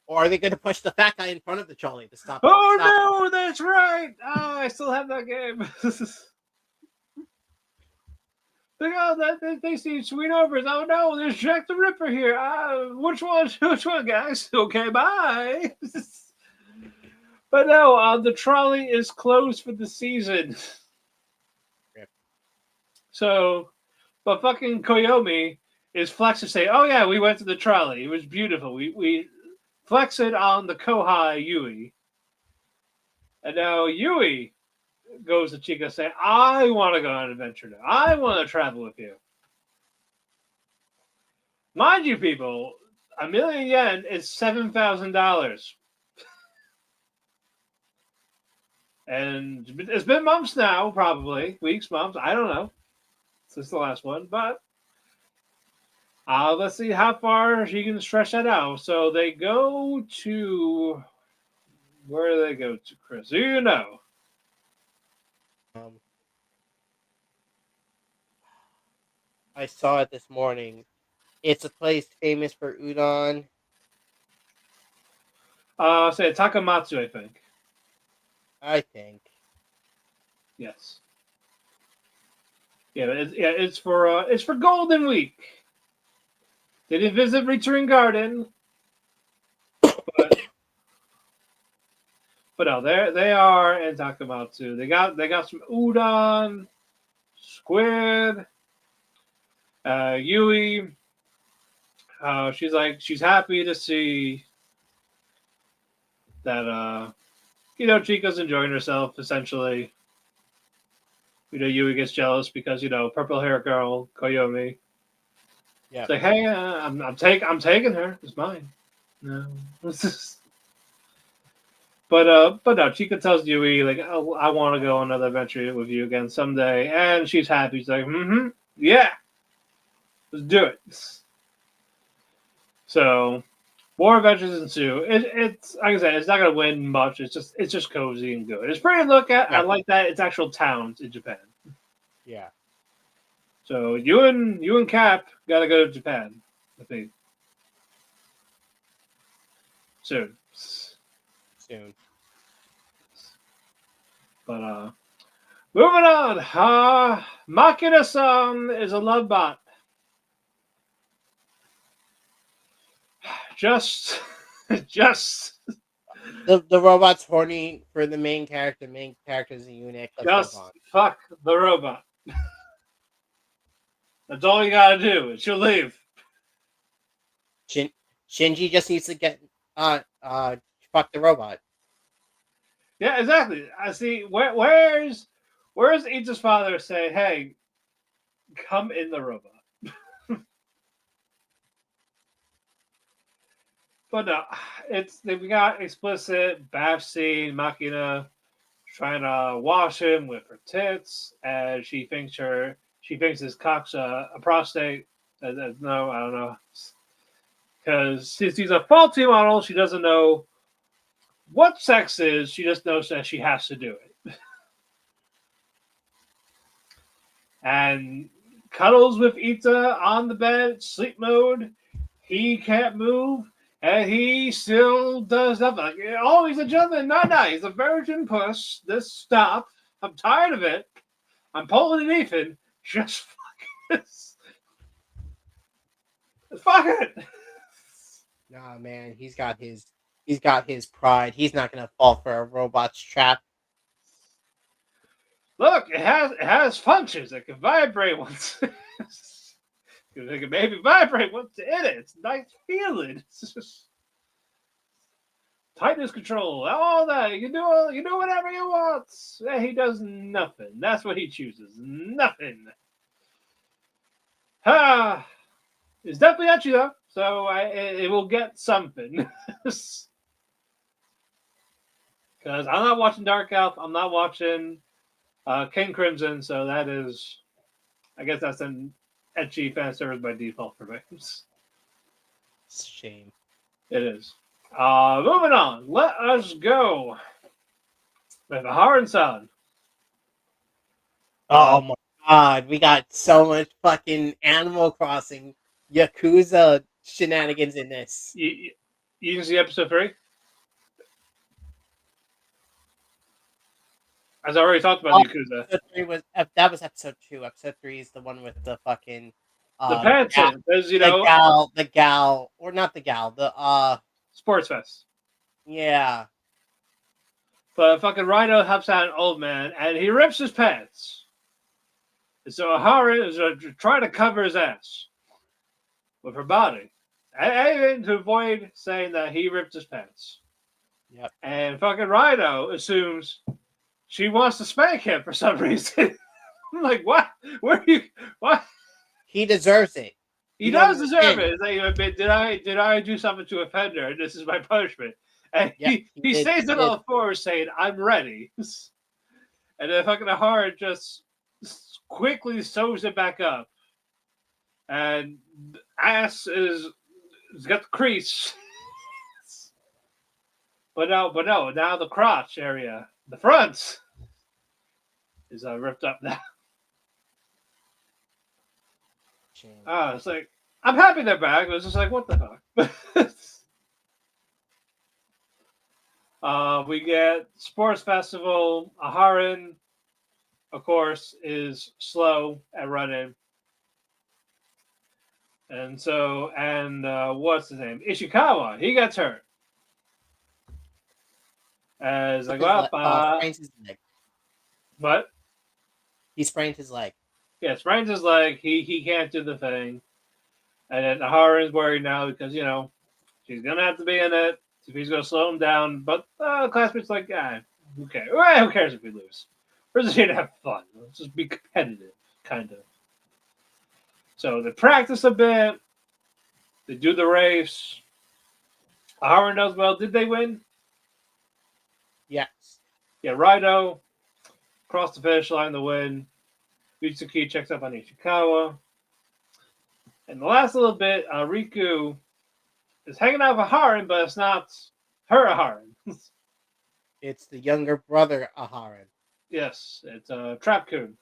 Or are they going to push the fat guy in front of the trolley to stop? Oh Stop him? no, that's right. Oh, I still have that game. They see sweet overs. Oh no, there's Jack the Ripper here. Which one? Which one, guys? Okay, bye. But no, the trolley is closed for the season. Rip. So, but fucking Koyomi is flexing, say, "Oh yeah, we went to the trolley. It was beautiful. We flex it on the Kohai Yui, and now Yui goes to Chica, say, I want to go on an adventure now. I want to travel with you." Mind you, people, 1,000,000 yen is $7,000. And it's been months now, probably. Weeks, months. I don't know. Since the last one. But let's see how far she can stretch that out. So they go to... Where do they go to, Chris? Do you know? I saw it this morning. It's a place famous for udon. Say Takamatsu, I think. I think. Yes. Yeah, it's for Golden Week. They didn't visit Return Garden, but no, they are in Takamatsu. They got some udon, squid. Yui, she's happy to see that Chico's enjoying herself. Essentially, Yui gets jealous because purple hair girl Koyomi. Yeah. It's like, hey, I'm taking her. It's mine. No. But no, Chica tells Yui, like, oh, I want to go on another adventure with you again someday. And she's happy. She's like, yeah, let's do it. So, more adventures ensue. It's like I said, it's not going to win much. It's just cozy and good. It's pretty to look at. Yeah. I like that it's actual towns in Japan. Yeah. So, you and Cap got to go to Japan, I think. Soon. But moving on. Makina-san is a love bot. Just The robot's horny for the main character. Main character's a eunuch. Just fuck the robot. That's all you gotta do. And she'll leave. Shinji just needs to get fuck the robot. Yeah, exactly. I see. Where's Ichi's father say, "Hey, come in the robot"? But no, we got explicit bath scene. Makina trying to wash him with her tits, and she thinks his cock's a prostate. No, I don't know. Because since he's a faulty model, she doesn't know what sex is. She just knows that she has to do it. And cuddles with Ita on the bed, sleep mode. He can't move, and he still does nothing. Like, oh, he's a gentleman. No, he's a virgin puss. This stop. I'm tired of it. I'm pulling it even. Just fuck this. Fuck it. Nah, man, he's got his pride. He's not gonna fall for a robot's trap. Look, it has functions. It can vibrate once. It can maybe vibrate once in it. It's a nice feeling. It's just tightness control, all that. You can do whatever you want. He does nothing. That's what he chooses. Nothing. It's definitely at you though, so it will get something. Because I'm not watching Dark Elf. I'm not watching King Crimson. So that is, I guess that's an ecchi fan service by default for me. It's a shame. It is. Moving on. Let us go with Aharen-San. Oh my god, we got so much fucking Animal Crossing Yakuza shenanigans in this. You can see episode 3? As I already talked about Yakuza. Episode 3 was that was episode 2. Episode 3 is the one with the fucking The pants, because you know, the gal, or not the gal, the Sports Fest. yeah. But fucking Rhino helps out an old man, and he rips his pants. And so Aharen is trying to cover his ass with her body, and to avoid saying that he ripped his pants. Yep. And fucking Rhino assumes she wants to spank him for some reason. I'm like, what? Where are you? What? He deserves it. He does deserve it. It's like, did I do something to offend her? This is my punishment. And he stays on all fours saying, I'm ready. And then fucking Aharen just quickly sews it back up. And ass is got the crease. but no, now the crotch area, the front, is ripped up now. It's like, I'm happy they're back. It was just like, what the fuck? We get Sports Festival. Aharen, of course, is slow at running. And so, what's his name? Ishikawa, he gets hurt. As I go up, sprains his leg. What? He sprained his leg. Yeah, sprains his leg. He can't do the thing. And then Aharen's worried now because, you know, she's going to have to be in it if he's going to slow him down. But classmates like, who cares? Well, who cares if we lose? We're just here to have fun. Let's just be competitive, kind of. So they practice a bit. They do the race. Aharen does well. Did they win? Yes. Yeah, Rhino crossed the finish line to win. Mitsuki checks up on Ishikawa. And the last little bit, Riku is hanging out with Aharen, but it's not her Aharen. It's the younger brother Aharen. Yes, it's Trap-kun.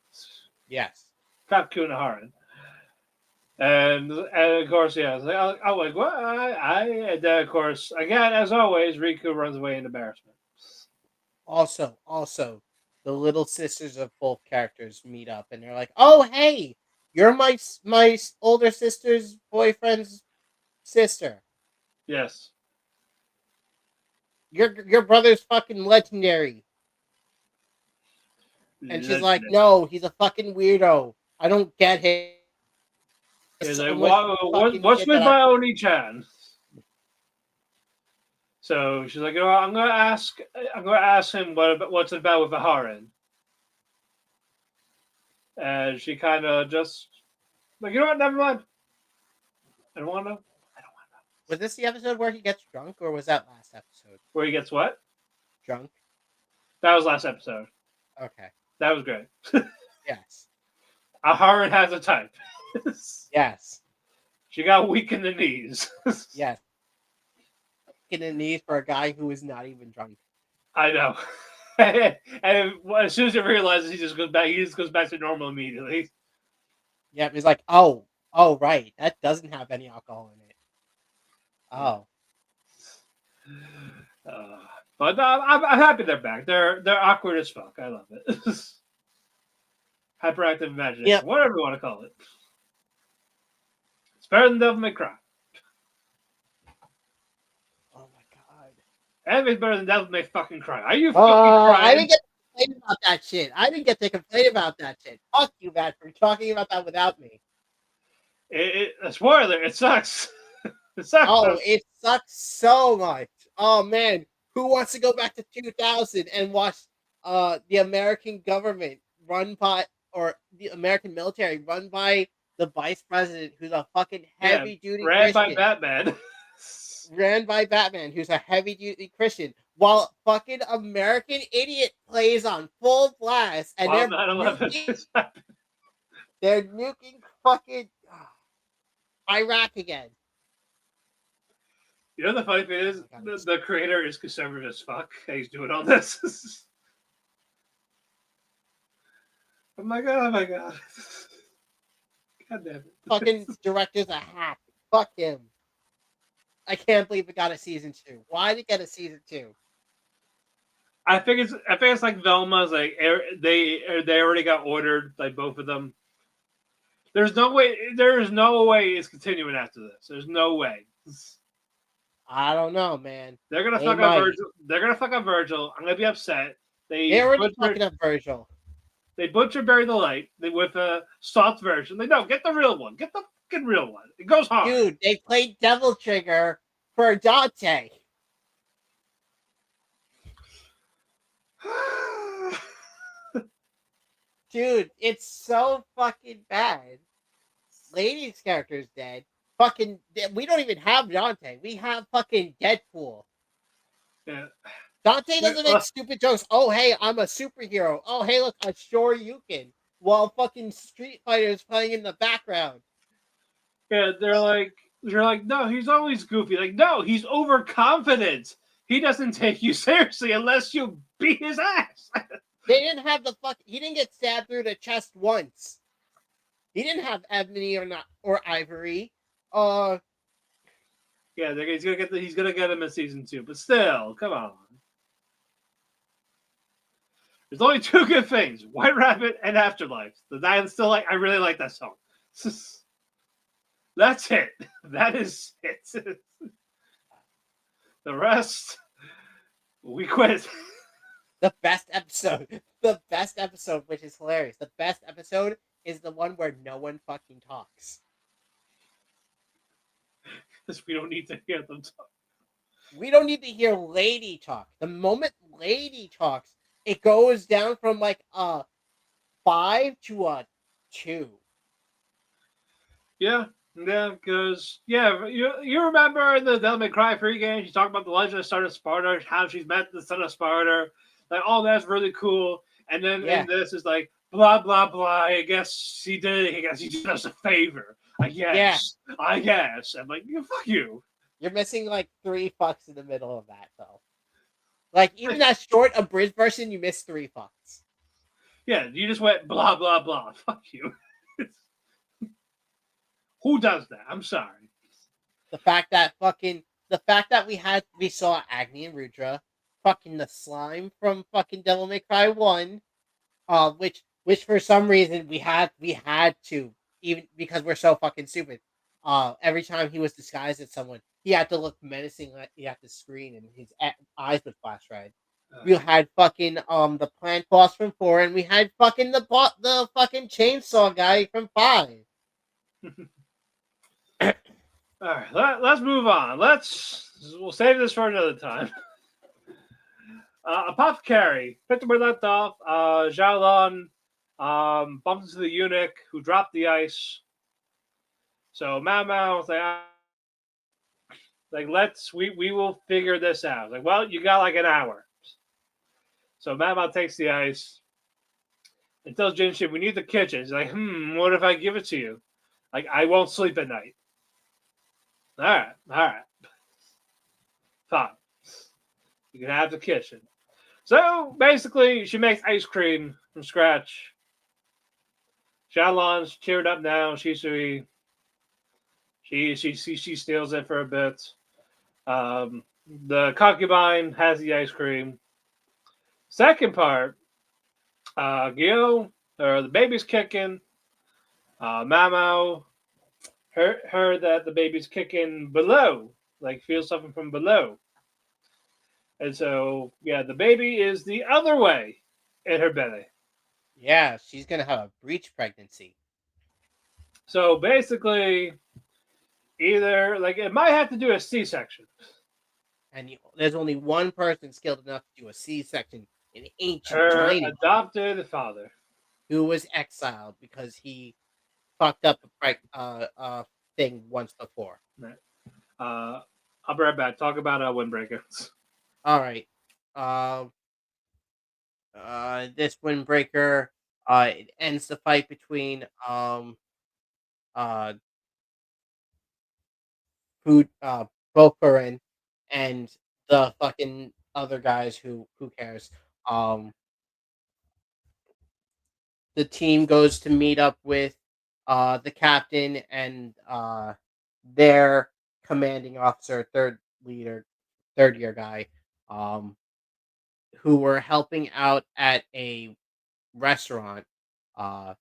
Yes. Trap-kun Aharen. And of course, yeah, I'm like, what? And then, of course, again, as always, Riku runs away in embarrassment. Also, the little sisters of both characters meet up, and they're like, "Oh, hey, you're my older sister's boyfriend's sister. Yes. Your brother's fucking legendary." And she's like, "No, he's a fucking weirdo. I don't get him." He's like, what's with my Oni-chan? So she's like, I'm gonna ask him what's it about with Aharen. And she kind of just like, you know what? Never mind. I don't want to know. Was this the episode where he gets drunk, or was that last episode? Where he gets what? Drunk. That was last episode. Okay. That was great. Yes. Aharen has a type. Yes. She got weak in the knees. Yes. In the knees for a guy who is not even drunk. I know. And as soon as he realizes, he just goes back to normal immediately. Yeah, he's like, oh, right, that doesn't have any alcohol in it. Oh. But I'm happy they're back. They're awkward as fuck. I love it. Hyperactive imagination, Yep. Whatever you want to call it. It's better than Devil May Cry. Anything's better than Devil May fucking Cry. Are you fucking crying? I didn't get to complain about that shit. I didn't get to complain about that shit. Fuck you, Matt, for talking about that without me. A spoiler, it sucks. It sucks. Oh, it sucks so much. Oh, man. Who wants to go back to 2000 and watch the American government run by, or the American military run by the vice president, who's a fucking heavy-duty Christian. Ran by Batman. Ran by Batman, who's a heavy-duty Christian, while fucking American Idiot plays on full blast, and While 9/11 is happening. they're nuking fucking Iraq again. You know the funny thing is, the creator is conservative as fuck. And he's doing all this. I'm like, oh my god. God damn it. Fucking director's a hack. Fuck him. I can't believe it got a season 2. Why did it get a season 2? I think it's like Velma's like they already got ordered, like both of them. There's no way it's continuing after this. There's no way. I don't know, man. They're gonna fuck up Virgil. They're gonna fuck up Virgil. I'm gonna be upset. They already fucking up Virgil. They butchered Bury the Light with a soft version. They no, get the real one. Get the fucking real one. It goes hard. Dude, they played Devil Trigger for Dante. Dude, it's so fucking bad. Lady's character's dead. Fucking, we don't even have Dante. We have fucking Deadpool. Yeah. Dante doesn't make stupid jokes. Oh, hey, I'm a superhero. Oh, hey, look, a Shoryuken. While fucking Street Fighter is playing in the background. Yeah, they're like, no, he's always goofy. Like, no, he's overconfident. He doesn't take you seriously unless you beat his ass. They didn't have he didn't get stabbed through the chest once. He didn't have Ebony or Ivory. Yeah, he's gonna get him in season 2, but still, come on. There's only 2 good things: White Rabbit and Afterlife. I really like that song. That's it. That is it. The rest, we quit. The best episode, which is hilarious. The best episode is the one where no one fucking talks. Because we don't need to hear them talk. We don't need to hear Lady talk. The moment Lady talks, it goes down from like a 5 to a 2. Yeah, because you remember in the Devil May Cry 3 game, she's talking about the legend of Son of Sparta, how she's met the Son of Sparta. Like, oh, that's really cool. And then in this is like, blah, blah, blah. I guess she did us a favor. I guess. I'm like, fuck you. You're missing like 3 fucks in the middle of that, though. Like, even that short abridged version, you missed 3 fucks. Yeah, you just went blah, blah, blah. Fuck you. Who does that? I'm sorry. The fact that we saw Agni and Rudra, fucking the slime from fucking Devil May Cry 1, which for some reason we had to, even because we're so fucking stupid. Every time he was disguised as someone, he had to look menacing at the screen, and his eyes would flash red. We had fucking the plant boss from 4, and we had fucking the fucking chainsaw guy from 5. All right, let's move on. We'll save this for another time. Apothecary picked up where left off. Xiaolon bumped into the eunuch who dropped the ice. So Mao was like, we will figure this out. Like, well, you got like an hour. So Mao takes the ice and tells Jinshin, we need the kitchen. He's like, what if I give it to you? Like, I won't sleep at night. All right. Fine. You can have the kitchen. So basically, she makes ice cream from scratch. Xiaolon's cheered up now. She steals it for a bit. The concubine has the ice cream. Second part, Gyo, the baby's kicking. Mamo heard that the baby's kicking below, like feels something from below. And so, the baby is the other way in her belly. Yeah, she's going to have a breech pregnancy. So basically, either, like, it might have to do a C-section. And there's only one person skilled enough to do a C-section in ancient Her China. adopted father. Who was exiled because he fucked up a thing once before. Right. I'll be right back. Talk about Windbreaker. All right. this windbreaker, it ends the fight between uh food Bokurin and the fucking other guys who cares. Um the team goes to meet up with the captain and their commanding officer, third year guy, um who were helping out at a restaurant. Uh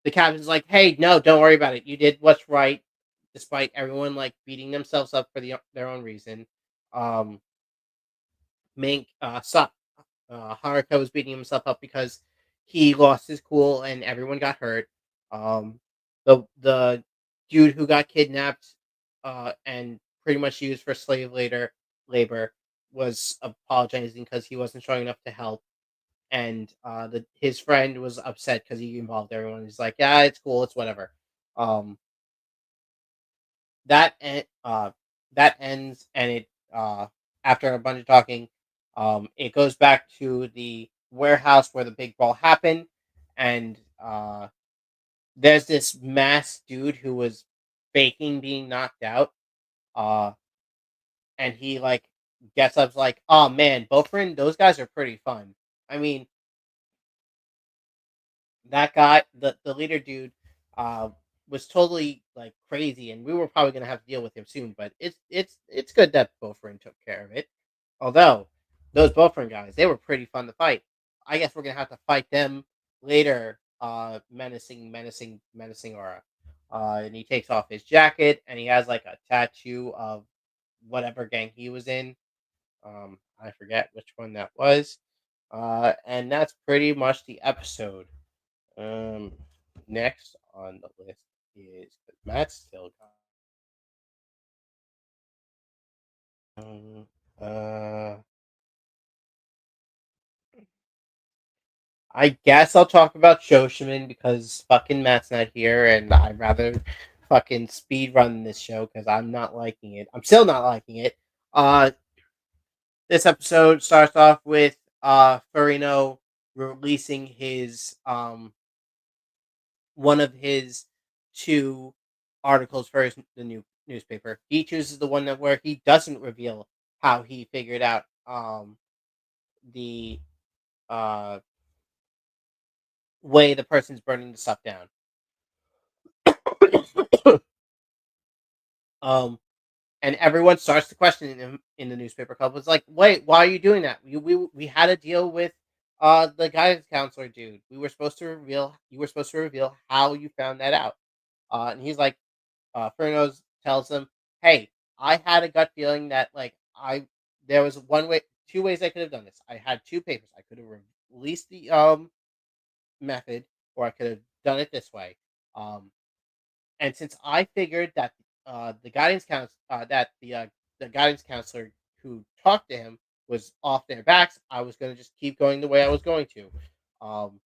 the captain's like, "Hey, no, don't worry about it. You did what's right, despite everyone like beating themselves up for their own reason." Um, Mink, Haruka was beating himself up because he lost his cool and everyone got hurt. Um, the dude who got kidnapped, and pretty much used for labor was apologizing because he wasn't strong enough to help, and his friend was upset because he involved everyone. He's like, "Yeah, it's cool, it's whatever." Um, that en- uh, that ends, and it after a bunch of talking, it goes back to the warehouse where the big brawl happened, and there's this masked dude who was faking being knocked out, uh, and he like gets up like, "Oh man, Bofrin, those guys are pretty fun." I mean, that guy, the leader dude, uh, was totally like crazy, and we were probably gonna have to deal with him soon. But it's good that Bofrin took care of it. Although those Bofrin guys, they were pretty fun to fight. I guess we're gonna have to fight them later. Menacing aura. And he takes off his jacket, and he has like a tattoo of whatever gang he was in. I forget which one that was. And that's pretty much the episode. Um, Next on the list is Matt's still gone. I guess I'll talk about Shoshimin because fucking Matt's not here, and I'd rather fucking speed run this show because I'm not liking it. I'm still not liking it. Uh, this episode starts off with Furino releasing his one of his two articles for the new newspaper. He chooses the one that where he doesn't reveal how he figured out the uh, way the person's burning the stuff down. um, and everyone starts to question him in the newspaper club. It's like, wait, why are you doing that? We had a deal with the guidance counselor dude. We were supposed to reveal. You were supposed to reveal how you found that out. And he's like, Furnos tells them, "Hey, I had a gut feeling that like there was two ways I could have done this. I had two papers. I could have released the method, or I could have done it this way. Um, and since I figured that the guidance counselor who talked to him was off their backs, I was going to just keep going the way I was going to, um,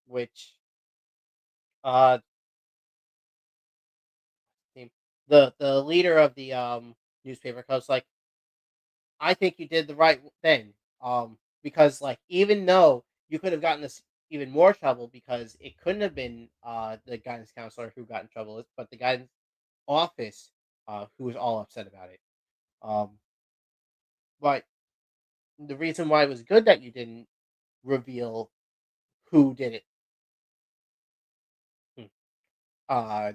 which uh, the leader of the newspaper was like, I think you did the right thing. Because like even though you could have gotten this even more trouble because it couldn't have been the guidance counselor who got in trouble, but the guidance office who was all upset about it. Um, but the reason why it was good that you didn't reveal who did it, hmm, uh,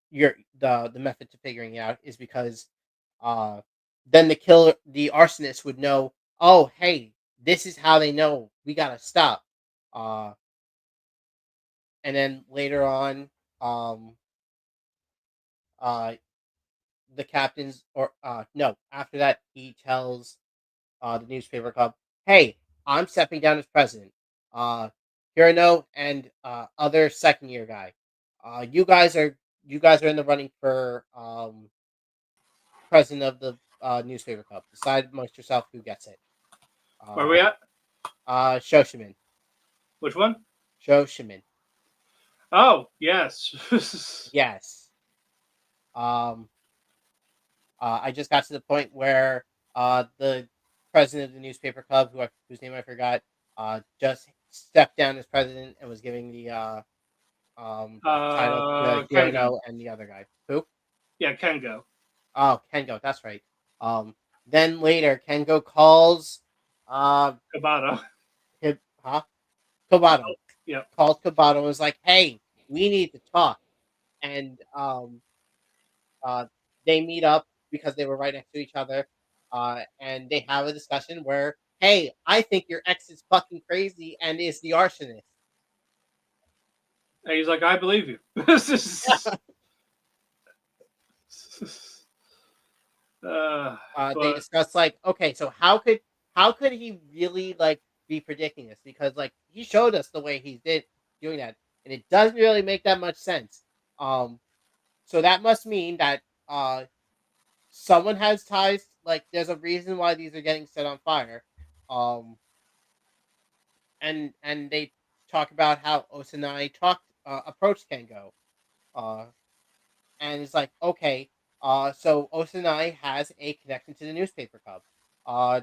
your the method to figuring it out is because uh, then the arsonist would know. Oh, hey, this is how they know we gotta stop. Uh, and then later on, um, uh, the captains or no, after that he tells the newspaper club, "Hey, I'm stepping down as president. Uh, Hirano and other second year guy, uh, you guys are you guys are in the running for president of the newspaper club. Decide amongst yourself who gets it." Where are Uh, we at? Shoshimin, Which one? Shoshimin, Oh, yes. yes. Um, I just got to the point where the president of the newspaper club, whose name I forgot, just stepped down as president and was giving the title to Kengo. Hirano and the other guy. Who? Yeah, Kengo. Oh, Kengo. That's right. Then later, Kengo calls Kabato. huh? Kobato. Yep. Calls Kobato and was like, "Hey, we need to talk." And uh, they meet up because they were right next to each other, and they have a discussion where, "Hey, I think your ex is fucking crazy and is the arsonist." And he's like, I believe you. They But discuss like, okay, so how could he really like be predicting this? Because like he showed us the way he did doing that, and it doesn't really make that much sense. Um, so that must mean that someone has ties. Like, there's a reason why these are getting set on fire. Um, and they talk about how Osanai approached Kengo. Uh, and it's like, okay, so Osanai has a connection to the newspaper club. Uh,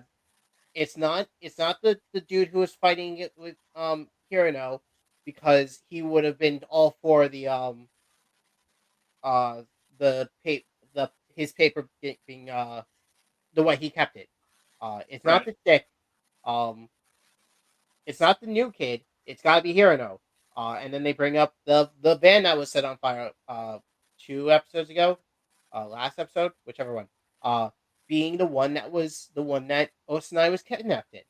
it's not the dude who was fighting it with Hirano, because he would have been all for uh the pa- the his paper being the way he kept it. It's not right. the chick. Um, it's not the new kid. It's got to be Hirano. And then they bring up the van that was set on fire 2 episodes ago, last episode, whichever one. Being the one that Osanai was kidnapped in.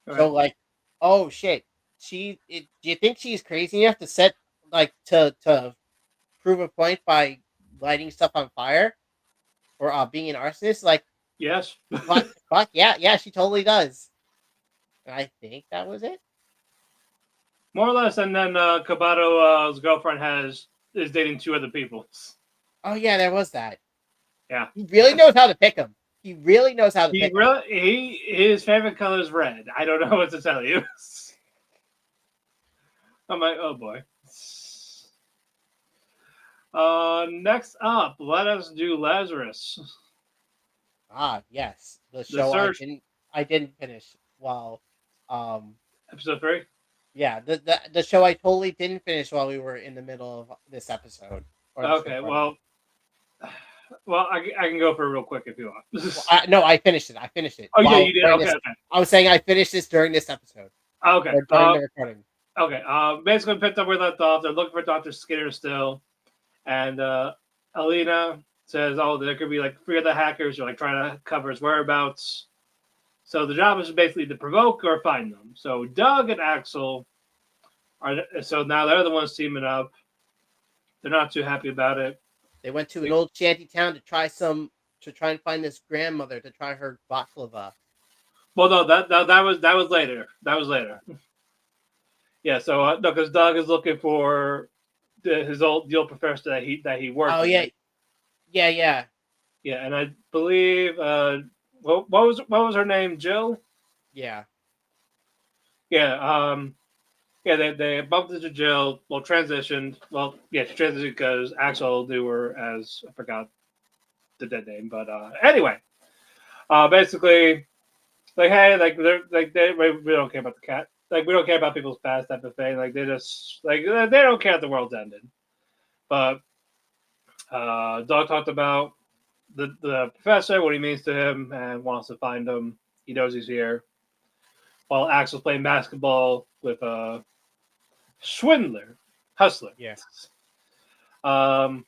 So Right. like, oh shit, do you think she's crazy enough to set like to prove a point by lighting stuff on fire or being an arsonist? Like, Yes. fuck yeah, she totally does. And I think that was it. More or less. And then Kabato's girlfriend is dating 2 other people. Oh yeah, there was that. Yeah. He really knows how to pick them. He really knows how to pick 'em. His favorite color is red. I don't know what to tell you. I'm like, oh boy. Next up, let us do Lazarus. Ah, yes, the The show search, I didn't finish. While, um, episode 3. yeah, the show I totally didn't finish while we were in the middle of this episode or this Okay, recording. well, I can go for it real quick if you want. No, I finished it. I finished it. Oh yeah, While you did. during Okay, this, okay, I was saying I finished this during this episode okay. or during the recording. Okay. Basically, picked up where we left off. They're looking for Dr. Skinner still, and Alina says, "Oh, there could be like 3 other hackers who are like trying to cover his whereabouts." So the job is basically to provoke or find them. So Doug and Axel so now they're the ones teaming up. They're not too happy about it. They went to an old shanty town to try and find this grandmother to try her baklava. Well, no, that was later. That was later. Yeah, so no, because Doug is looking for the old professor that he worked. Oh with. yeah. Yeah, and I believe what was her name? Jill. Yeah. Yeah. Yeah. They bumped into Jill. Well, transitioned. Well, yeah, she transitioned because Axel knew her as I forgot the dead name, but anyway, basically, like, hey, like we don't care about the cat. Like, we don't care about people's past type of thing. Like, they just like they don't care if the world's ended. But Doug talked about the professor, what he means to him, and wants to find him. He knows he's here. While Axel's playing basketball with a hustler. Yeah. Talk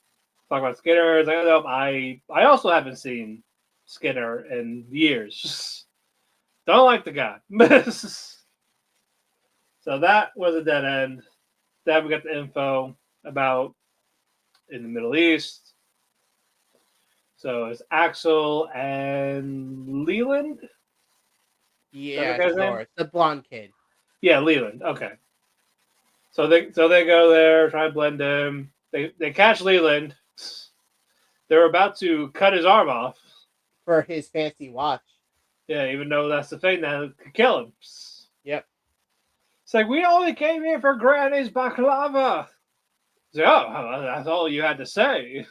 about Skinner. It's like, I also haven't seen Skinner in years. Don't like the guy. So that was a dead end. Then we got the info about in the Middle East. So it's Axel and Leland. Yeah, guy's sure. name? The blonde kid. Yeah, Leland. Okay. So they go there, try to blend him. They catch Leland. They're about to cut his arm off. For his fancy watch. Yeah, even though that's the thing that could kill him. Yep. It's like, we only came here for Granny's baklava. It's like, oh, that's all you had to say.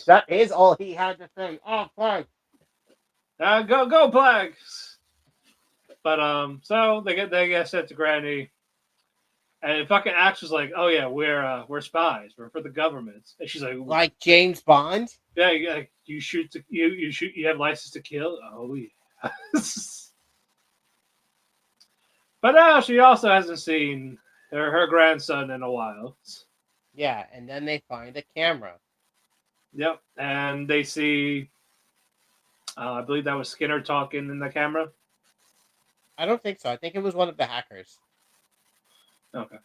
That is all he had to say. Oh, fuck. Go, Plague. But so they get sent to Granny, and fucking Axe was like, "Oh yeah, we're spies. We're for the government." And she's like James Bond. "Yeah, you shoot you shoot. You have license to kill. Oh yeah." But now she also hasn't seen her grandson in a while. Yeah, and then they find a camera. Yep, and they see. I believe that was Skinner talking in the camera. I don't think so. I think it was one of the hackers. Okay.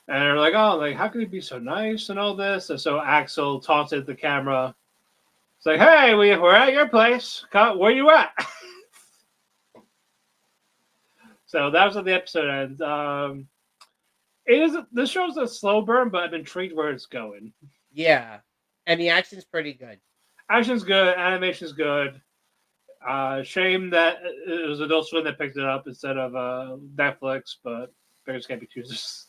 And they're like, "Oh, like how could he be so nice and all this?" And so Axel talks at the camera. It's like, "Hey, we're at your place. Where you at?" So that was how the episode ends. This show's a slow burn, but I'm intrigued where it's going. Yeah, and the action's pretty good. Action's good, animation's good. Shame that it was Adult Swim that picked it up instead of Netflix, but beggars can't be choosers.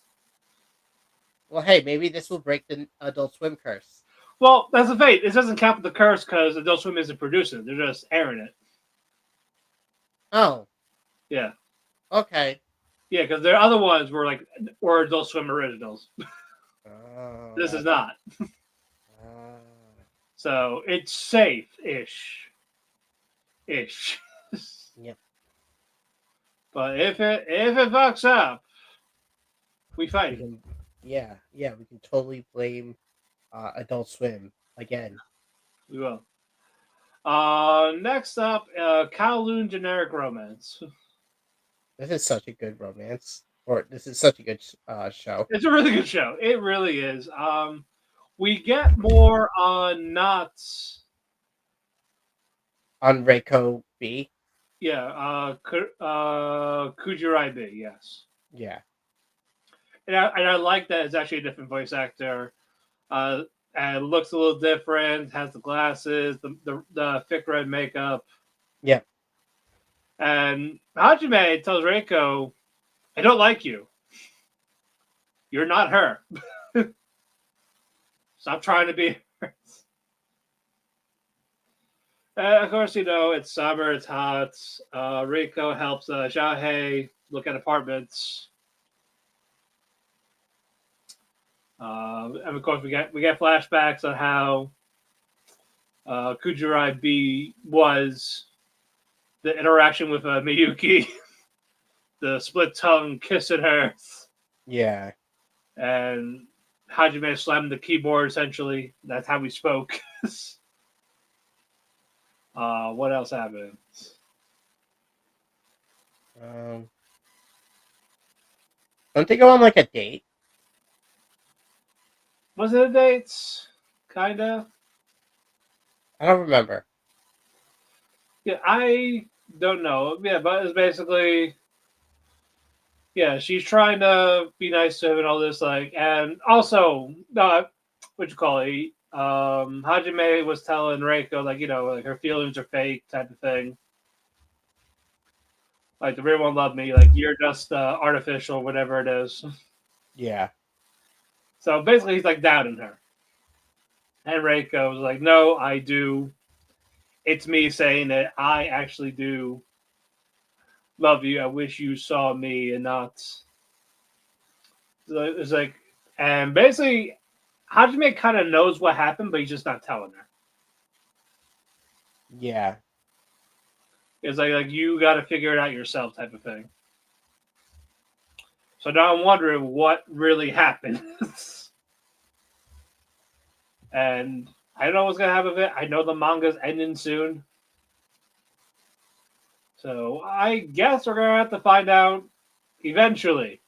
Well, hey, maybe this will break the Adult Swim curse. Well, that's the fate. It doesn't count with the curse because Adult Swim isn't producing; they're just airing it. Oh, Yeah, okay. yeah, because their other ones were Adult Swim originals. Oh, This is not, oh. so it's safe-ish. Yep. But if it fucks up, we We fight. can, yeah, we can totally blame Adult Swim again. We will. Next up, Kowloon Generic Romance. This is such a good romance, or this is such a good show. It's a really good show. It really is. We get more on Knots. On Reiko B. Yeah, Kujirai B, yes. Yeah. And I like that it's actually a different voice actor. And looks a little different, has the glasses, the thick red makeup. Yeah. And Hajime tells Reiko, "I don't like you. You're not her. Stop trying to be her." Of course, it's summer, it's hot. Reiko helps Xiaohei look at apartments. And of course, we get flashbacks on how Kujirai B was, the interaction with Miyuki, the split tongue kissing her, Yeah. and Hajime slammed the keyboard. Essentially, that's how we spoke. What else happened? Don't they go on like a date? Was it a date? Kinda. I don't remember. Yeah, I don't know. Yeah, but it's basically, yeah, she's trying to be nice to him and all this, and also, what you call it? Hajime was telling Reiko, like her feelings are fake, type of thing. Like the real one loved me. Like you're just artificial, whatever it is. Yeah. So basically, he's like doubting her. And Reiko was like, "No, I do. It's me saying that I actually do love you. I wish you saw me and not." It's like, and basically, Hajime kind of knows what happened, but he's just not telling her. Yeah. It's like you got to figure it out yourself, type of thing. So now I'm wondering what really happened. And I don't know what's gonna happen with it. I know the manga's ending soon. So I guess we're gonna have to find out eventually.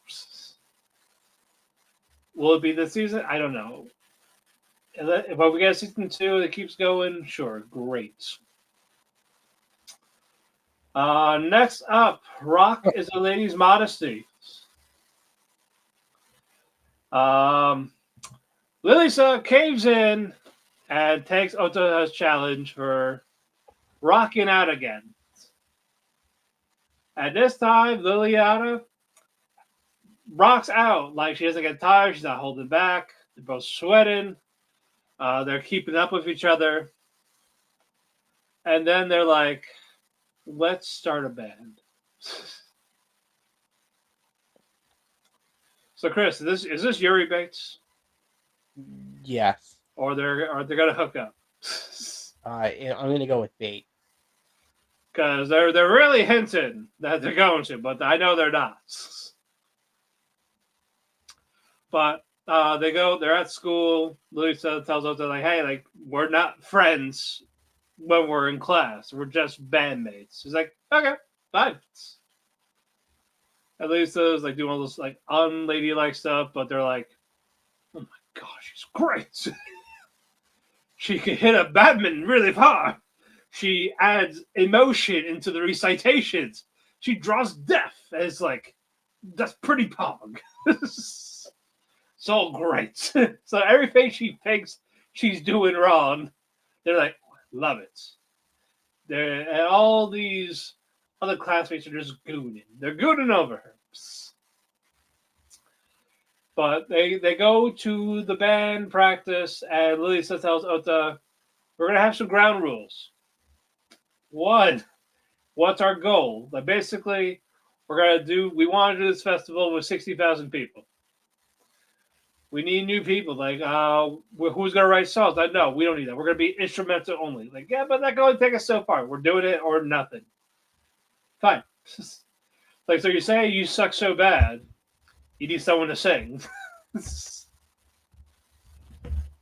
Will it be this season? I don't know. If we get season 2 that keeps going, sure, great. Next up, Rock is a lady's modesty. Lilisa caves in and takes Oto's challenge for rocking out again. At this time, Liliana rocks out like she doesn't get tired. She's not holding back. They're both sweating. They're keeping up with each other. And then they're like, "Let's start a band." So, Chris, is this Yuri Bates, Yes. or are they gonna hook up? I'm gonna go with bait. Because they're really hinting that they're going to, but I know they're not. But they're at school. Lisa tells us, they're like, hey, like, we're not friends when we're in class. We're just bandmates. She's like, okay, fine. And Lisa's like doing all this like unladylike stuff, but they're like, oh my gosh, she's great. She can hit a badminton really far. She adds emotion into the recitations. She draws death. And it's like, that's pretty pog. So great. So everything she thinks she's doing wrong, they're like, love it. And all these other classmates are just gooning. They're gooning over her. But they go to the band practice, and Lisa tells Ota, we're going to have some ground rules. One, what's our goal? Like, basically, we want to do this festival with 60,000 people. We need new people. Like, who's going to write songs? Like, no, we don't need that. We're going to be instrumental only. Like, yeah, but that can only take us so far. We're doing it or nothing. Fine. Like, so you say you suck so bad, you need someone to sing.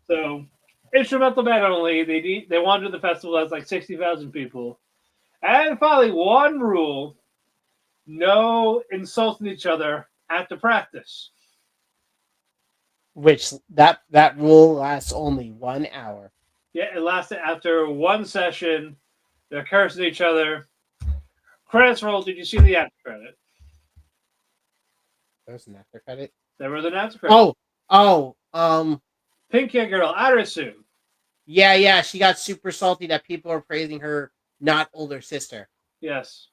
So, instrumental band only. They want to do the festival that's like 60,000 people. And finally, one rule: no insulting each other at the practice. Which that rule lasts only 1 hour. Yeah, it lasted after one session. They're cursing each other. Credits roll. Did you see the after credit? There's an after credit. There was an after credit. Pink Hair Girl, Arisu. Yeah. She got super salty that people are praising her not older sister. Yes.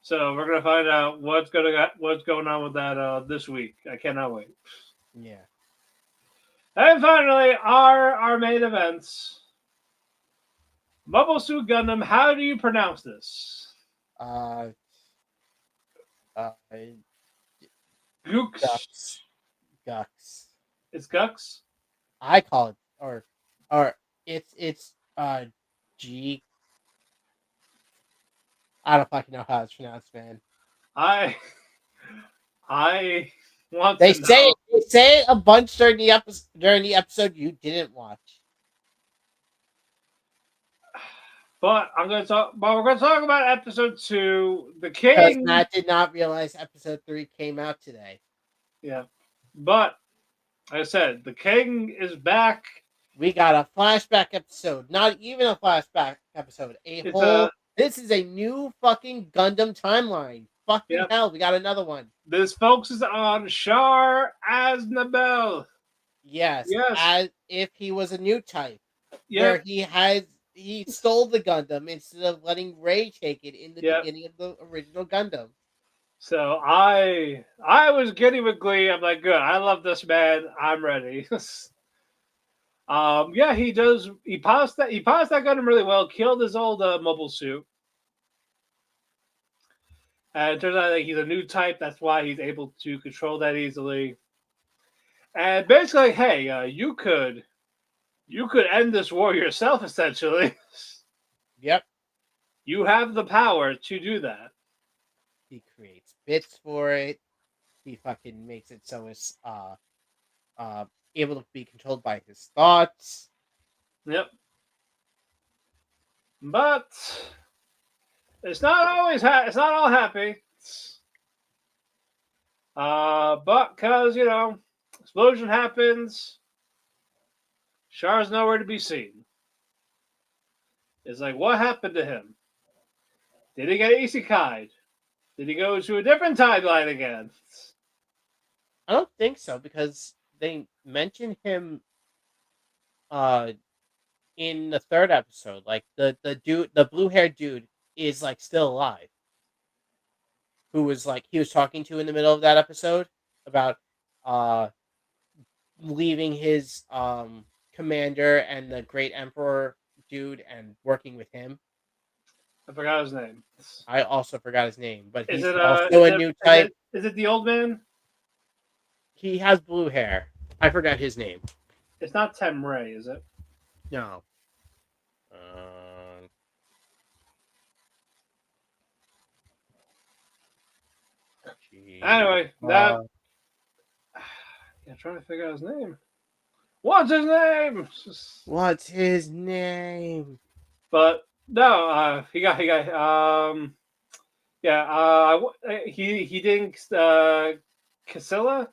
So we're gonna find out what's going on with that this week. I cannot wait. Yeah. And finally, our main events. Mobile Suit Gundam. How do you pronounce this? Gooks. Gux. It's Gux. I call it or it's G. I don't fucking know how it's pronounced, man. I want They to say know. they say it a bunch during the episode you didn't watch. But we're gonna talk about episode 2. The Because King. Matt did not realize episode 3 came out today. Yeah, but like I said, the King is back. We got a flashback episode. Not even a flashback episode. This is a new fucking Gundam timeline. Fucking hell, we got another one. This focuses on Char Aznable. Yes, as if he was a new type. Yeah. Where he stole the Gundam instead of letting Rey take it in the beginning of the original Gundam. So I was giddy with glee. I'm like, good. I love this man. I'm ready. Yeah, he does. He passed that Gundam really well. Killed his old mobile suit. And it turns out that he's a new type. That's why he's able to control that easily. And basically, hey, you could end this war yourself, essentially. Yep. You have the power to do that. He creates bits for it. He fucking makes it so it's able to be controlled by his thoughts. Yep. But it's not always it's not all happy. But because explosion happens, Char's nowhere to be seen. It's like, what happened to him? Did he get isekai'd? Did he go to a different timeline again? I don't think so, because they mention him in the third episode. Like the dude, the blue-haired dude is like still alive. Who was like he was talking to in the middle of that episode about leaving his commander and the great emperor dude and working with him. I forgot his name. I also forgot his name, but he's also a new type. Is it the old man? He has blue hair. I forgot his name. It's not Tem Ray, is it? No. Anyway, that. I'm trying to figure out his name. What's his name? What's his name? But no, he got he didn't Casilla?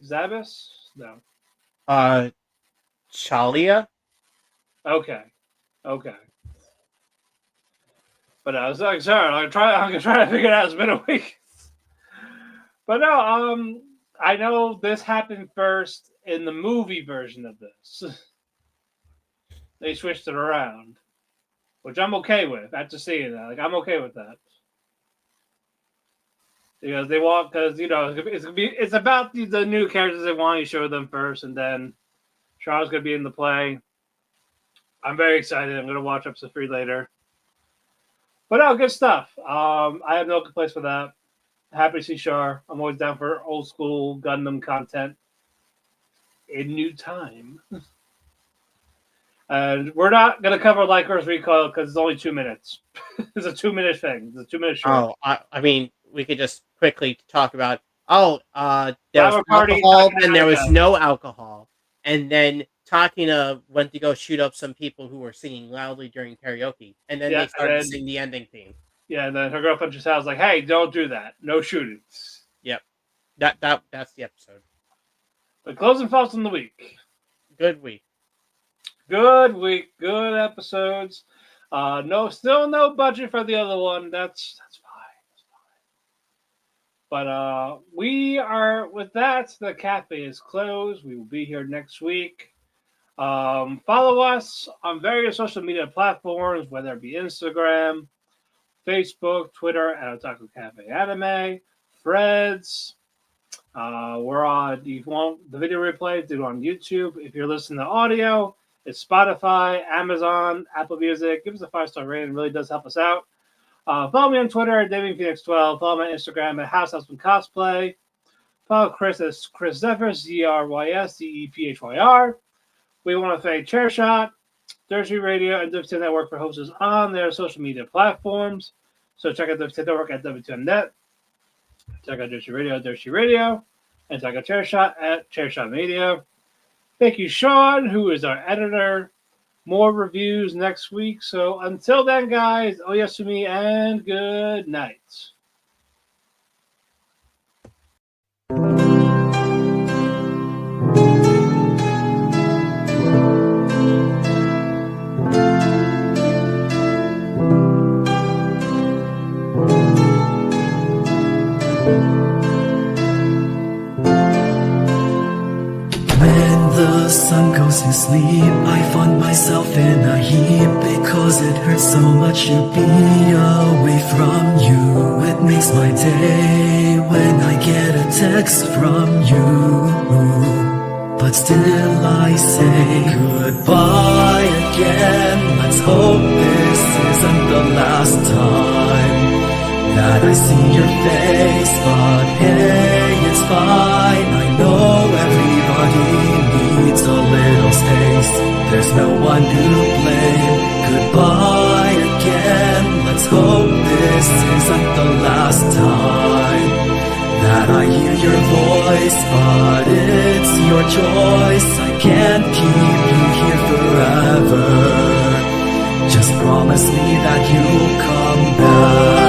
Zabas? No. Chalia? Okay. But I was like, sorry, I'm gonna try to figure it out. It's been a week. But no, I know this happened first in the movie version of this. They switched it around, which I'm okay with. After seeing that, like I'm okay with that, because it's about the new characters they want to show them first, and then Charles gonna be in the play. I'm very excited. I'm gonna watch episode 3 later. But no, good stuff. I have no complaints with that. Happy to see Char. I'm always down for old school Gundam content in new time. And we're not going to cover Lycos Recoil because it's only 2 minutes. It's a 2-minute thing. It's a 2-minute show. Oh, I mean, we could just quickly talk about, there was party, alcohol, and there was no alcohol. And then Takina went to go shoot up some people who were singing loudly during karaoke. And then they started to sing the ending theme. Yeah, and then her girlfriend just was like, hey, don't do that. No shootings. Yep. That's the episode. The closing thoughts on the week. Good week. Good week. Good episodes. Still no budget for the other one. That's fine. But we are, with that, the cafe is closed. We will be here next week. Follow us on various social media platforms, whether it be Instagram, Facebook, Twitter at Otalku Cafe Anime, Threads. We're on, if you want the video replay, do it on YouTube. If you're listening to audio, it's Spotify, Amazon, Apple Music. Give us a 5-star rating. It really does help us out. Follow me on Twitter at DavidPhoenix12. Follow me on Instagram at HouseHusbandCosplay. Follow Chris as Chris Zephyrus, ZRYSDEPHYR. We want to thank Chairshot, Dirty Radio, and W2 Network for hosting us on their social media platforms. So check out W2 Network at W2Net. Check out Dirty Radio at Dirty Radio. And check out Chairshot at Chairshot Media. Thank you, Sean, who is our editor. More reviews next week. So until then, guys, oyasumi and good night. The sun goes to sleep, I find myself in a heap because it hurts so much to be away from you. It makes my day when I get a text from you, but still I say goodbye again. Let's hope this isn't the last time that I see your face, but hey, it's fine. I know everybody needs a little space. There's no one to blame. Goodbye again. Let's hope this isn't the last time that I hear your voice, but it's your choice. I can't keep you here forever. Just promise me that you'll come back.